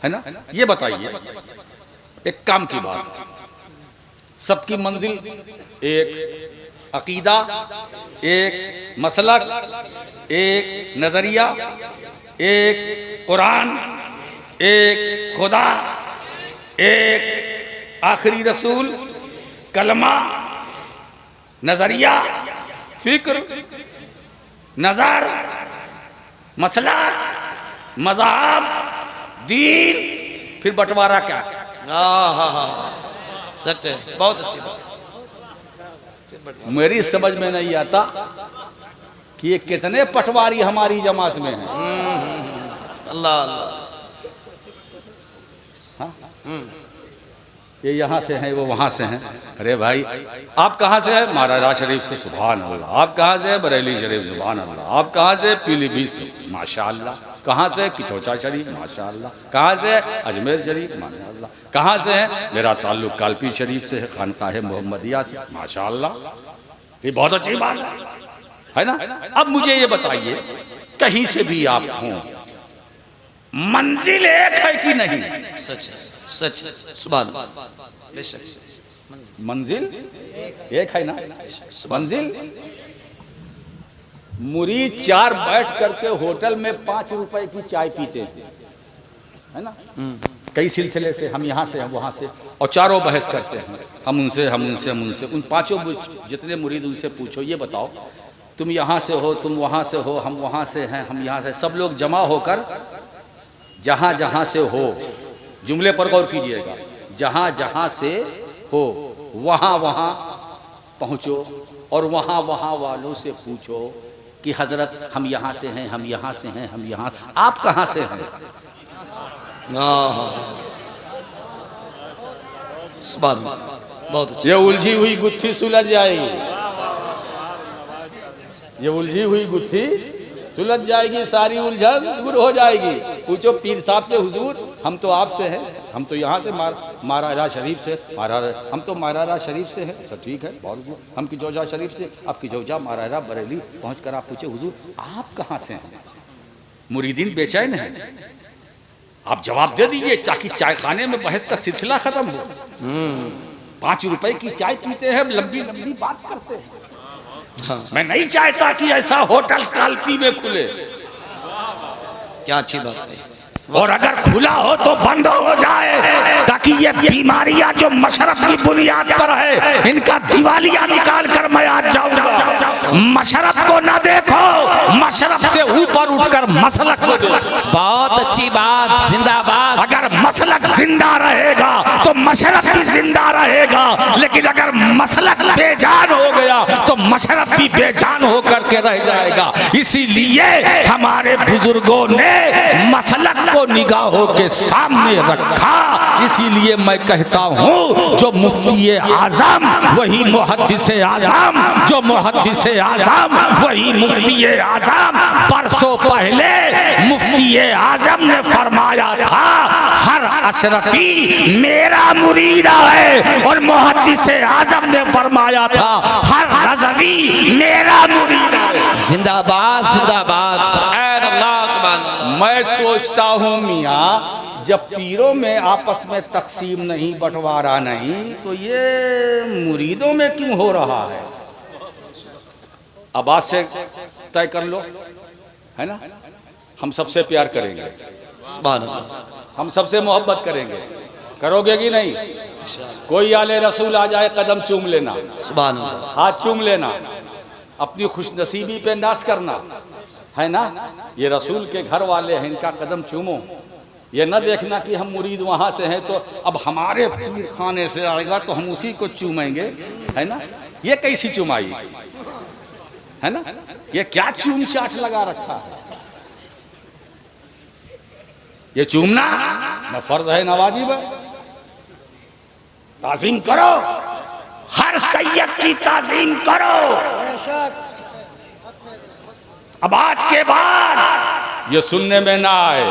है ना। ये बताइए, एक काम की बात, सबकी मंजिल एक, अकीदा एक, मसलक एक, नजरिया एक, कुरान एक, खुदा एक, आखिरी रसूल, कलमा, नजरिया, फिक्र, नजर, मसलक, मज़हब, दीन, फिर बंटवारा क्या। सच है, बहुत अच्छी बात। मेरी समझ में नहीं आता कि ये कितने पटवारी हमारी जमात में हैं। अल्लाह अल्लाह। ये यहाँ से हैं, वो वहाँ से हैं। अरे भाई आप कहाँ से हैं? महाराजा शरीफ से। सुभान अल्लाह। आप कहाँ से हैं? बरेली शरीफ। सुभान अल्लाह। आप कहाँ से? पीलीभीत से। माशाअल्लाह। कहाँ से? किचौचा शरीफ। माशाअल्लाह। कहाँ से? अजमेर शरीफ। माशाअल्लाह। कहाँ से हैं? मेरा ताल्लुक कालपी शरीफ से है, खानकाह मोहम्मदिया से। माशाअल्लाह, ये बहुत अच्छी बात है ना। अब मुझे ये बताइए, कहीं से भी आप हों, मंजिल एक है कि नहीं? सच है, सच है। सुभान अल्लाह। बेशक मंजिल एक है ना। मंजिल मुरीद 4 बैठ करके होटल में 5 रुपए की चाय पीते हैं, है ना। कई सिलसिले से, हम यहाँ से, हम वहाँ से, और चारों बहस करते हैं, हम उनसे, हम उनसे, हम उनसे। उन 5 जितने मुरीद, उनसे पूछो, ये बताओ तुम यहाँ से हो, तुम वहाँ से हो, हम वहाँ से हैं, हम यहाँ से, सब लोग जमा होकर जहाँ जहाँ से हो, जुमले पर गौर कीजिएगा, जहाँ जहाँ से हो वहाँ वहाँ पहुँचो और वहाँ वहाँ वालों से पूछो कि हजरत हम यहाँ से हैं, हम यहाँ से हैं, हम यहाँ, आप कहाँ से हैं? सुभान अल्लाह। बहुत अच्छा। ये उलझी हुई गुत्थी सुलझ जाएगी, ये उलझी हुई गुत्थी सुलझ जाएगी, सारी उलझन दूर हो जाएगी। पूछो पीर साहब से, हुजूर हम तो आपसे हैं, हम तो यहाँ से महाराजा शरीफ से, हम तो महाराजा शरीफ से हैं। सब ठीक है, बहुत। हम किचौजा शरीफ से, अब किचौजा महाराजा बरेली पहुँच कर आप पूछे, हुजूर आप कहाँ से हैं? मुरीदीन बेचैन हैं, आप जवाब दे दीजिए ताकि चाय खाने में बहस का सिलसिला खत्म हो। 5 रुपए की चाय पीते हैं, लंबी लंबी बात करते हैं। हाँ। मैं नहीं चाहता कि ऐसा होटल कालपी में खुले। क्या अच्छी बात है। और अगर खुला हो तो बंद हो जाए, ताकि ये बीमारियां जो मशरफ की बुनियाद पर है, इनका दिवालिया निकाल कर मैं आज जाऊंगा। मशरफ को ना देखो, मशरफ से ऊपर उठकर मसलक को देखो। बहुत अच्छी बात, जिंदाबाद। अगर मसलक जिंदा रहेगा तो मशरफ भी जिंदा रहेगा, लेकिन अगर मसलक बेजान हो गया तो मशरफ भी बेजान होकर के रह जाएगा। इसीलिए हमारे बुजुर्गों ने मसलक को निगाहों के सामने रखा। इसीलिए मैं कहता हूँ, जो मुफ्ती आजम वही मुहद्दिस आजम, जो मुहद्दिस आजम वही मुफ्ती आजम। बरसों पहले मुफ्ती आजम ने फरमाया था, हर अशरफी मेरा मुरीद है, और मुहद्दिस आजम ने फरमाया था, हर रज़वी मेरा मुरीद है। जिंदाबाद जिंदाबाद। सुभान अल्लाह। मैं सोचता हूँ मियाँ, जब पीरों में आपस में तकसीम नहीं, बंटवारा नहीं, तो ये मुरीदों में क्यों हो रहा है? अब आज से तय कर लो, है ना। हम सबसे प्यार करेंगे, सुभान अल्लाह। हम सबसे मोहब्बत करेंगे। करोगे कि नहीं? कोई आले रसूल आ जाए, कदम चूम लेना, सुभान अल्लाह। हाथ चूम लेना, अपनी खुशनसीबी पे नाश करना, है ना। ये रसूल के घर वाले हैं, इनका कदम चूमो। ये न देखना कि हम मुरीद वहाँ से हैं तो अब हमारे पीर खाने से आएगा तो हम उसी को चूमेंगे, है ना। ये कैसी चुमाई है ना, ये क्या चूम चाट लगा रखा है। ये चूमना न फर्ज है न वाजिब है। ताज़ीम करो, हर सैयद की ताज़ीम करो। अब आज के बाद ये सुनने में ना आए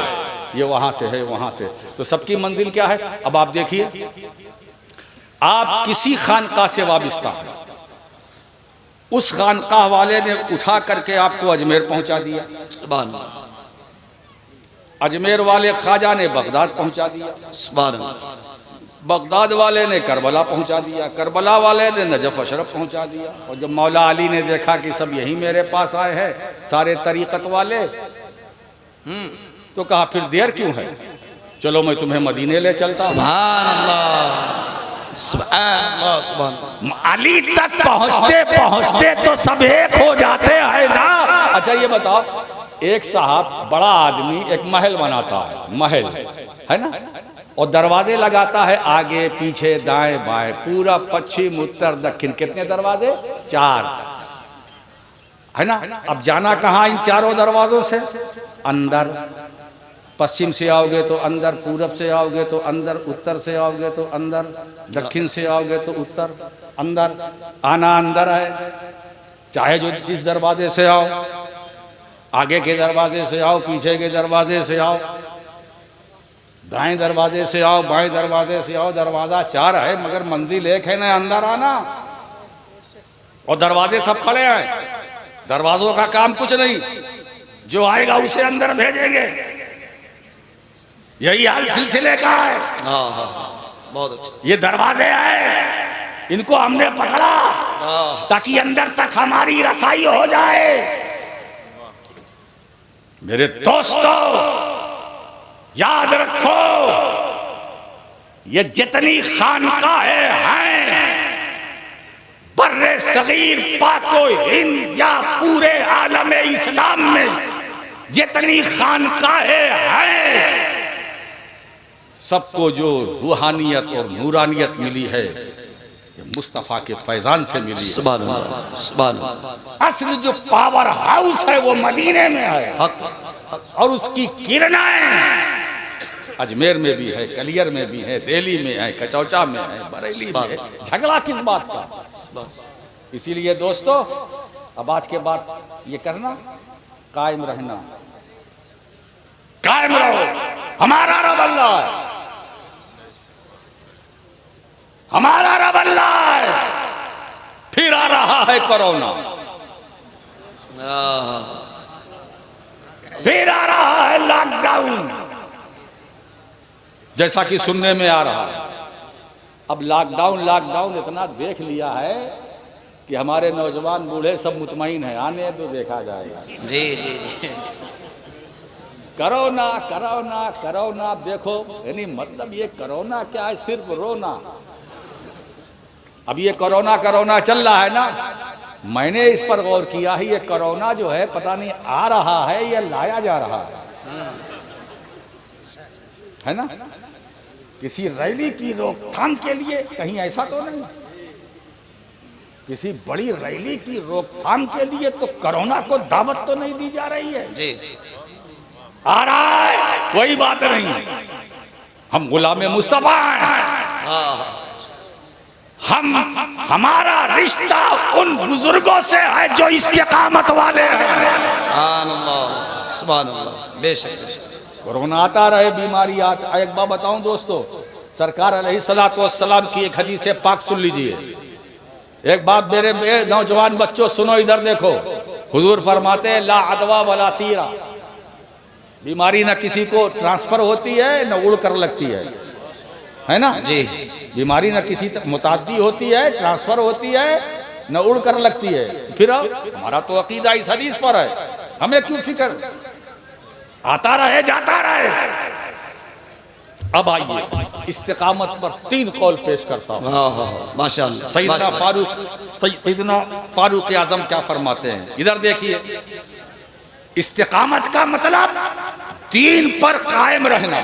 ये वहां से है, वहां से, तो सबकी मंजिल क्या है? अब आप देखिए, आप किसी खानकाह से वाबिस्ता हैं, उस खानकाह वाले ने उठा करके आपको अजमेर पहुंचा दिया, सुभान अल्लाह। अजमेर वाले ख्वाजा ने बगदाद पहुंचा दिया, सुभान अल्लाह। बगदाद वाले ने करबला पहुंचा दिया, करबला वाले ने नजफ अशरफ पहुंचा दिया। और जब मौला अली ने देखा कि सब यही मेरे पास आए हैं, सारे तरीक़त वाले, तो कहा फिर देर क्यों है, चलो मैं तुम्हें मदीने ले चलता हूं। सुभान अल्लाह, सुभान अल्लाह। अली तक पहुंचते पहुंचते तो सब एक हो जाते हैं ना। अच्छा ये बताओ, एक साहब बड़ा आदमी एक महल बनाता है, महल है ना, और दरवाजे लगाता है आगे पीछे दाएं बाएं, पूरा पश्चिम उत्तर दक्षिण। कितने दरवाजे? 4 है ना। अब जाना कहाँ इन चारों दरवाजों से? अंदर। पश्चिम से आओगे तो अंदर, पूरब से आओगे तो अंदर, उत्तर से आओगे तो अंदर, दक्षिण से आओगे तो उत्तर, अंदर। आना अंदर है, चाहे जो जिस दरवाजे से आओ, आगे के दरवाजे से आओ, पीछे के दरवाजे से आओ, दाएं दरवाजे से आओ, बाएं दरवाजे से आओ, दरवाजा 4 है मगर मंजिल एक है ना, अंदर आना। और दरवाजे सब खड़े हैं, दरवाजों का काम कुछ नहीं, जो आएगा उसे अंदर भेजेंगे। यही हाल सिलसिले का है। बहुत अच्छा। ये दरवाजे आए, इनको हमने पकड़ा ताकि अंदर तक हमारी रसाई हो जाए। मेरे दोस्तों याद रखो, ये जितनी खानकाहें हैं बर्रे सगीर, पाको हिंद या पूरे आलम इस्लाम में जितनी खानकाहें हैं, सबको जो रूहानियत और नूरानियत मिली है ये मुस्तफ़ा के फैजान से मिली है। सुभान अल्लाह, सुभान अल्लाह। असली जो पावर हाउस है वो मदीने में है, और उसकी किरणें अजमेर में भी है, कलियर में भी है, दिल्ली में है, कचौचा में है, बरेली में है। झगड़ा किस बात का? इसीलिए दोस्तों अब आज के बाद ये करना, कायम रहना, कायम रहो। हमारा रब अल्लाह है, हमारा रब अल्लाह है। फिर आ रहा है कोरोना, फिर आ रहा है लॉकडाउन, जैसा कि सुनने में आ रहा है। अब लॉकडाउन इतना देख लिया है कि हमारे नौजवान बूढ़े सब मुतमईन हैं, आने तो देखा जाएगा। जी जी जी। करोना करोना करोना, देखो यानी मतलब ये कोरोना क्या है, सिर्फ रोना। अब ये कोरोना कोरोना चल रहा है ना, मैंने इस पर गौर किया है, ये कोरोना जो है पता नहीं आ रहा है या लाया जा रहा है ना। किसी रैली की रोकथाम के लिए कहीं ऐसा तो नहीं, किसी बड़ी रैली की रोकथाम के लिए तो कोरोना को दावत तो नहीं दी जा रही है। जी। आ रहा है, वही बात नहीं। हम गुलाम मुस्तफा हैं, हमारा रिश्ता उन बुजुर्गों से है जो इस्तिकामत वाले हैं। सुभान अल्लाह, बेशक। कोरोना आता रहे, बीमारी आता। एक बात बताऊं दोस्तों, सरकार अलैहिस्सलातु वस्सलाम की एक हदीस पाक सुन लीजिए। एक बात मेरे नौजवान बच्चों सुनो, इधर देखो। हुजूर फरमाते हैं ला अदवा वला तीरा, बीमारी न किसी को ट्रांसफर होती है न उड़ कर लगती है ना जी। बीमारी न किसी मुताद्दी होती है, ट्रांसफर होती है, न उड़ कर लगती है। फिर हमारा तो अकीदा इस हदीस पर है, हमें क्यों फिक्र? आता रहे जाता रहे। अब आइए इस्तिकामत पर 3 कौल पेश करता हूँ। माशाअल्लाह। सैयदना फारूक आजम क्या फरमाते हैं, इधर देखिए। इस्तिकामत का मतलब दीन पर कायम रहना।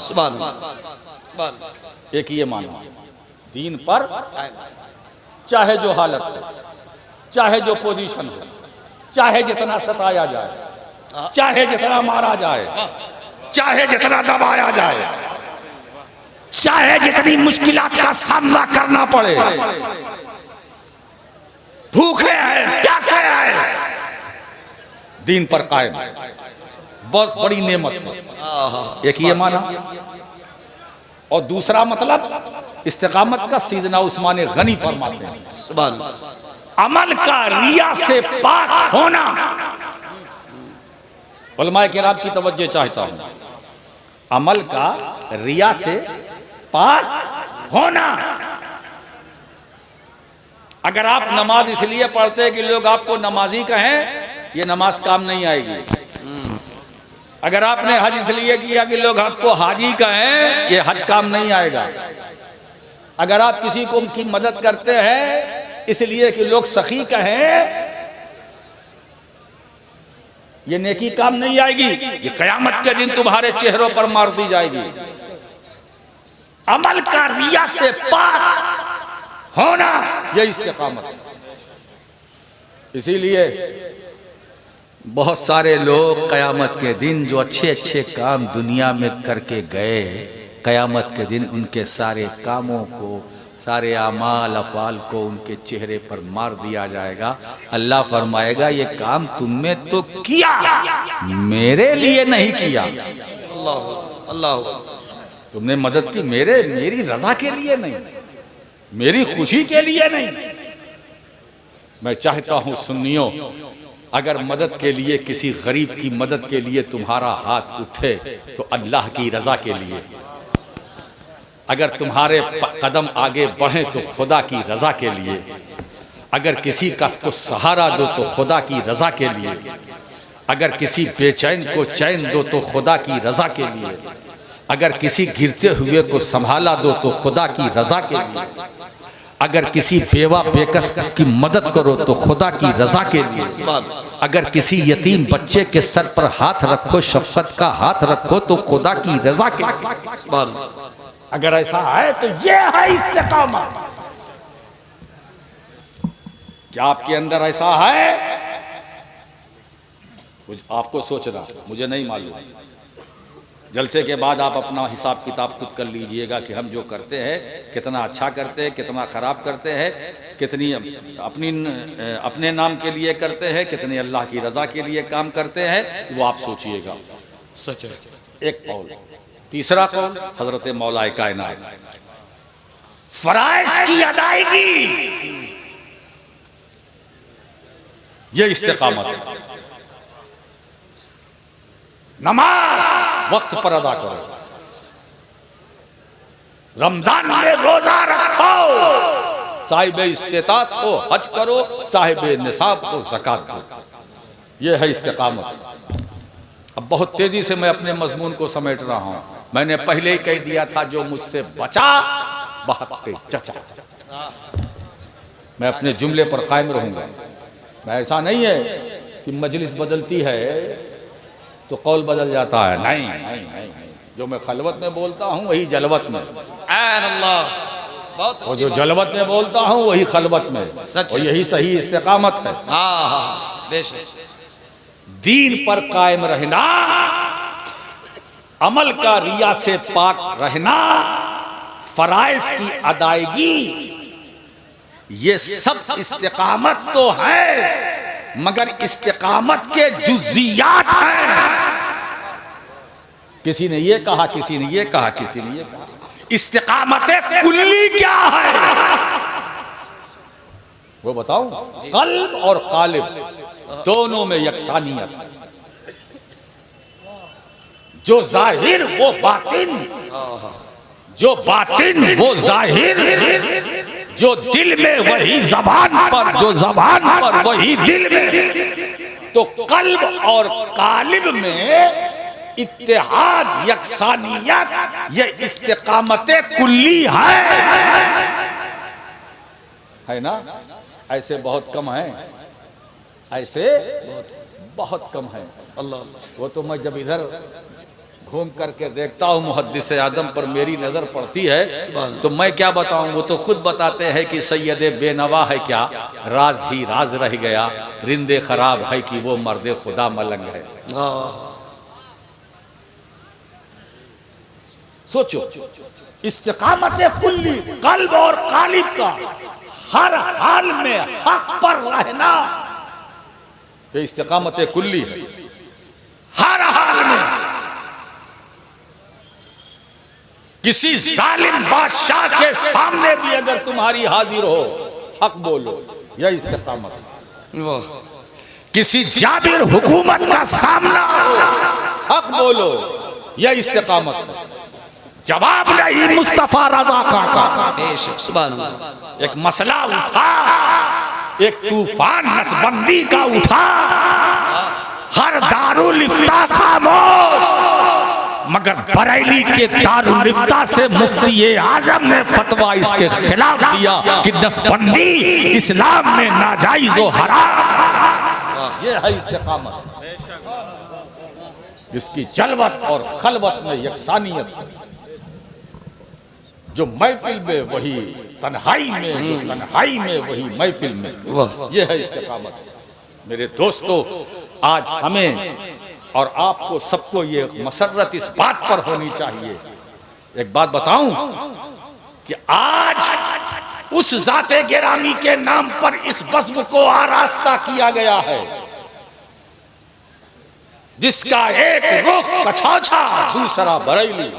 सुभान अल्लाह। एक ये मानो, दीन पर चाहे जो हालत हो, चाहे जो पोजीशन हो, चाहे जितना सताया जाए, चाहे जितना मारा जाए, चाहे जितना दबाया जाए, चाहे जितनी मुश्किलात का सामना करना पड़े, भूखे हैं, प्यासे हैं, दीन पर कायम, बहुत बड़ी नेमत है। एक ये माना। और दूसरा मतलब इस्तिकामत का सीदना उस्मान गनी फरमाते हैं, सुभान अमल का रिया से पाक होना। उलमाए किराम की तवज्जो चाहता हूं, अमल का रिया से पाक होना। अगर आप नमाज इसलिए पढ़ते हैं कि लोग आपको नमाजी कहें, ये नमाज काम नहीं आएगी। अगर आपने हज इसलिए किया कि लोग आपको हाजी कहें, ये हज काम नहीं आएगा। अगर आप किसी को की मदद करते हैं इसलिए कि लोग सखी कहें, ये नेकी काम नहीं आएगी, ये कयामत के दिन तुम्हारे चेहरों पर मार दी जाएगी। अमल का रिया से पाक होना, ये इस्तिकामत। इसीलिए बहुत सारे लोग कयामत के दिन जो अच्छे अच्छे काम दुनिया में करके गए, कयामत के दिन उनके सारे कामों को, सारे आमाल अफ़ाल को उनके चेहरे पर मार दिया जाएगा। अल्लाह फरमाएगा ये काम तुमने तो किया, मेरे लिए नहीं किया। अल्लाह अल्लाह, तुमने मदद की मेरी रजा के लिए नहीं, मेरी खुशी के लिए नहीं। मैं चाहता हूं सुन्नियों, अगर मदद के लिए, किसी गरीब की मदद के लिए तुम्हारा हाथ उठे तो अल्लाह की रजा के लिए, अगर तुम्हारे कदम आगे बढ़े तो खुदा की रजा के लिए, अगर किसी का को सहारा दो तो खुदा की रजा के लिए, अगर किसी बेचैन को चैन दो तो खुदा की रजा के लिए, अगर किसी गिरते हुए को संभाला दो तो खुदा की रजा के लिए, अगर किसी बेवा बेकस की मदद करो तो खुदा की रजा के लिए, अगर किसी यतीम बच्चे के सर पर हाथ रखो, शफकत का हाथ रखो तो खुदा की रजा के लिए। अगर ऐसा है तो ये है इस्तिकामत। क्या आपके अंदर ऐसा है? कुछ आपको सोचना, मुझे नहीं मालूम। जलसे के बाद आप अपना हिसाब किताब खुद कर लीजिएगा कि हम जो करते हैं कितना अच्छा करते हैं, कितना खराब करते हैं, कितनी अपने नाम के लिए करते हैं, कितनी अल्लाह की रजा के लिए काम करते हैं, वो आप सोचिएगा। सच है। एक कौल। तीसरा कौल हजरत मौलाए कायनात, फराइज की अदायगी, ये इस्तिकामत है। नमाज वक्त पर अदा करो, रमजान में रोजा रखो, साहिब इस्तेतात हो हज करो, साहिब निसाब को ज़कात दो, ये है इस्तिकामत। अब बहुत तेजी से मैं अपने मजमून को समेट रहा हूं। मैंने पहले ही कह दिया था जो मुझसे बचा बहुत पे चचा। मैं अपने जुमले पर कायम रहूंगा। मैं ऐसा नहीं है कि मजलिस बदलती है तो कौल बदल जाता है, नहीं नहीं नहीं, जो मैं खलवत में बोलता हूँ वही जलवत में, और जो जलवत में बोलता हूँ वही खलवत में, और यही सही इस्तिकामत है। बेशक दीन पर कायम रहना, अमल का रिया से पाक रहना, फराइज की अदायगी, ये सब इस्तिकामत तो है, मगर इस्तिकामत के जुज़ियात हैं। किसी ने ये कहा, किसी ने ये कहा, किसी ने ये कहा। इस्तिकामत कुल्ली क्या है वो बताऊं? कल्ब और कालिब दोनों में यकसानियत, जो जाहिर वो बातिन, जो बातिन वो जाहिर, जो दिल में वही जबान पर, जो जबान पर वही दिल में। तो कल्ब और कालिब में इत्तेहाद, यकसानियत, ये इस्तिकामत कुल्ली है ना? ऐसे बहुत कम है, ऐसे बहुत कम है। अल्लाह, वो तो मैं जब इधर घूम करके देखता हूँ मुहद्दिस आज़म पर मेरी नज़र पड़ती है तो मैं क्या बताऊँ, वो तो खुद बताते हैं कि सैयदे बेनवा है क्या, राज ही राज रह गया, रिंदे खराब है कि वो मर्दे खुदा मलंग है। सोचो, इस्तिकामत कुल्ली, कल्ब और कालिब का हर हाल में हक पर रहना, तो इस्तिकामत कुल्ली है। हर हाल में किसी जालिम बादशाह के सामने भी अगर तुम्हारी हाजिर हो, हक बोलो, यह इस्तिकामत। किसी जाबिर हुकूमत का सामना हो, हक बोलो, यह इस्तिकामत। जवाब नहीं मुस्तफा रज़ा का। सुभान अल्लाह। एक मसला उठा, एक तूफान नसबंदी का उठा, हर दारुल इफ्ता खामोश, मगर बरेली के दारुल इफ्ता से मुफ्ती आजम ने फतवा इसके खिलाफ दिया कि नसबंदी इस्लाम में नाजायज व हराम। ये है इस्तिकामत, जिसकी जलवत और खलवत में यकसानियत, जो महफिल में वही तन्हाई में, जो तन्हाई में वही महफिल में, ये है इस्तिकामत। मेरे दोस्तों, आज हमें और आपको सबको ये मसर्रत इस बात पर होनी चाहिए। एक बात बताऊं कि आज उस जाते गिरामी के नाम पर इस बज़्म को आरास्ता किया गया है, जिसका एक रुख कछौछा, दूसरा बरेली,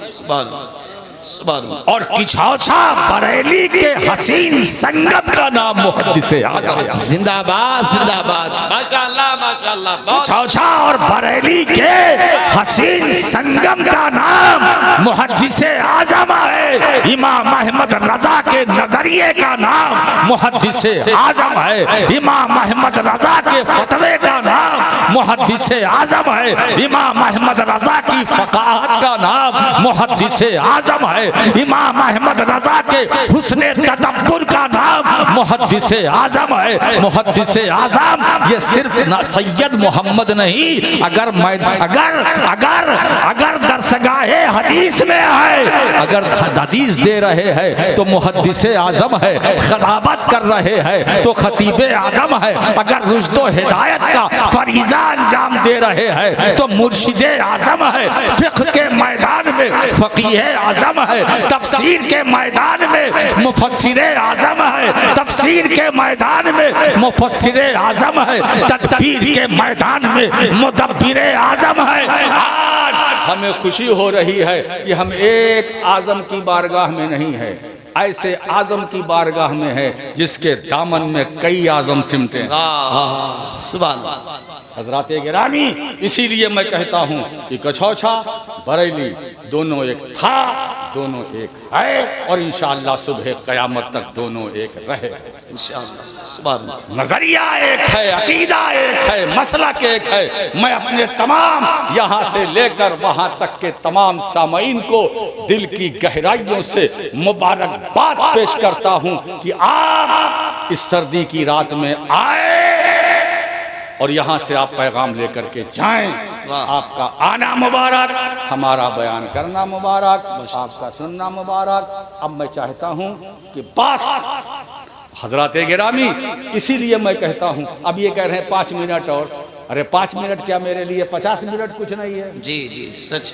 और किछौछा बरेली के हसीन संगम का नाम मुहद्दिसे आज़म। जिंदाबाद जिंदाबाद, माशाअल्लाह माशाअल्लाह। किछौछा और बरेली के हसीन संगम का नाम मुहद्दिसे आज़म है। इमाम अहमद रजा के नजरिए का नाम मुहद्दिसे आज़म है। इमाम अहमद रजा के फतवे का नाम मुहद्दिसे आज़म है। इमाम अहमद रजा की फकाहत का नाम मुहद्दिसे आज़म है। इमाम अहमद रजा के हुस्ने तदब्बुर का नाम मुहद्दिसे आज़म है। मुहद्दिसे आज़म ये सिर्फ ना सैयद मोहम्मद नहीं, अगर दरसगाहे हदीस में है, अगर हदीस दे रहे हैं तो मुहद्दिसे आज़म है। खिताबत कर रहे हैं तो खतीबे आज़म है। अगर रुश्दो हिदायत का फरीज़ा अंजाम दे रहे हैं तो मुर्शिदे आज़म है। फिक्र के मैदान में फकीहे आज़म है। तफसीर के मैदान में मुफस्सिरे आज़म है। तफसीर के मैदान में मुफस्सिरे आज़म है। तदबीर के मैदान में मुदब्बिरे आज़म है। आज हमें खुशी हो रही है कि हम एक आज़म की बारगाह में नहीं है, ऐसे आज़म की बारगाह में है जिसके दामन में कई आज़म सिमटे हैं। सुभान हजरात गिरामी, इसीलिए मैं कहता हूँ कि कछौछा बरेली दोनों एक था, दोनों एक है, और इंशाअल्लाह सुबह क़यामत तक दोनों एक रहे। इंशाअल्लाह। सुभान नजरिया एक है, अकीदा एक है, मसलक एक है। मैं अपने तमाम यहाँ से लेकर वहाँ तक के तमाम सामईन को दिल की गहराइयों से मुबारकबाद पेश करता हूँ कि आप इस सर्दी की रात में आए और यहाँ से आप पैगाम लेकर के जाएं। आपका आना मुबारक, हमारा बयान करना मुबारक, आपका सुनना मुबारक। अब मैं चाहता हूँ कि बस हजरात गिरामी, इसीलिए मैं कहता हूँ, अब ये कह रहे हैं 5 मिनट और, अरे 5 मिनट क्या मेरे लिए 50 मिनट कुछ नहीं है। जी जी सच,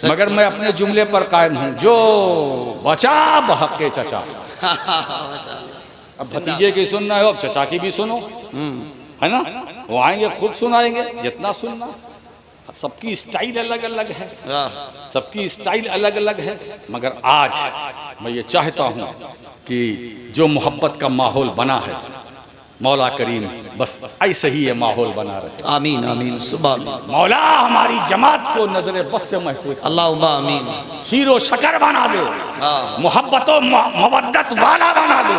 मगर मैं अपने जुमले पर कायम हूँ, जो बचा बहके चचा। अब भतीजे की सुनना है, अब चचा की भी सुनो, है ना। वो आएंगे खूब सुनाएंगे, जितना सुनना। अब सबकी स्टाइल अलग अलग है, सबकी स्टाइल अलग अलग है, मगर आज मैं ये चाहता हूँ कि जो मोहब्बत का माहौल बना है, मौला करीम बस ऐसे ही ये माहौल बना रहे। आमीन आमीन। सुभान मौला हमारी जमात को नजर बस से महफूज, अल्लाहुम्मा आमीन। शीरो शकर बना दो, मोहब्बत मवद्दत वाला बना दो।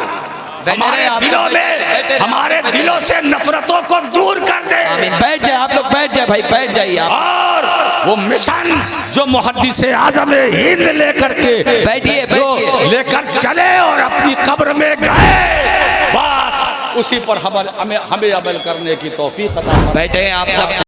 हमारे दिलों में, हमारे दिलों से नफरतों को दूर कर दे। आमीन। बैठ जाए आप लोग, बैठ जाए भाई, बैठ जाइए आप। और वो मिशन जो मुहद्दिसे आज़म हिंद लेकर के बैठिए लेकर चले और अपनी कब्र में गए, बस उसी पर हमें अमल करने की तौफीक अता फरमाए। बैठे आप सब।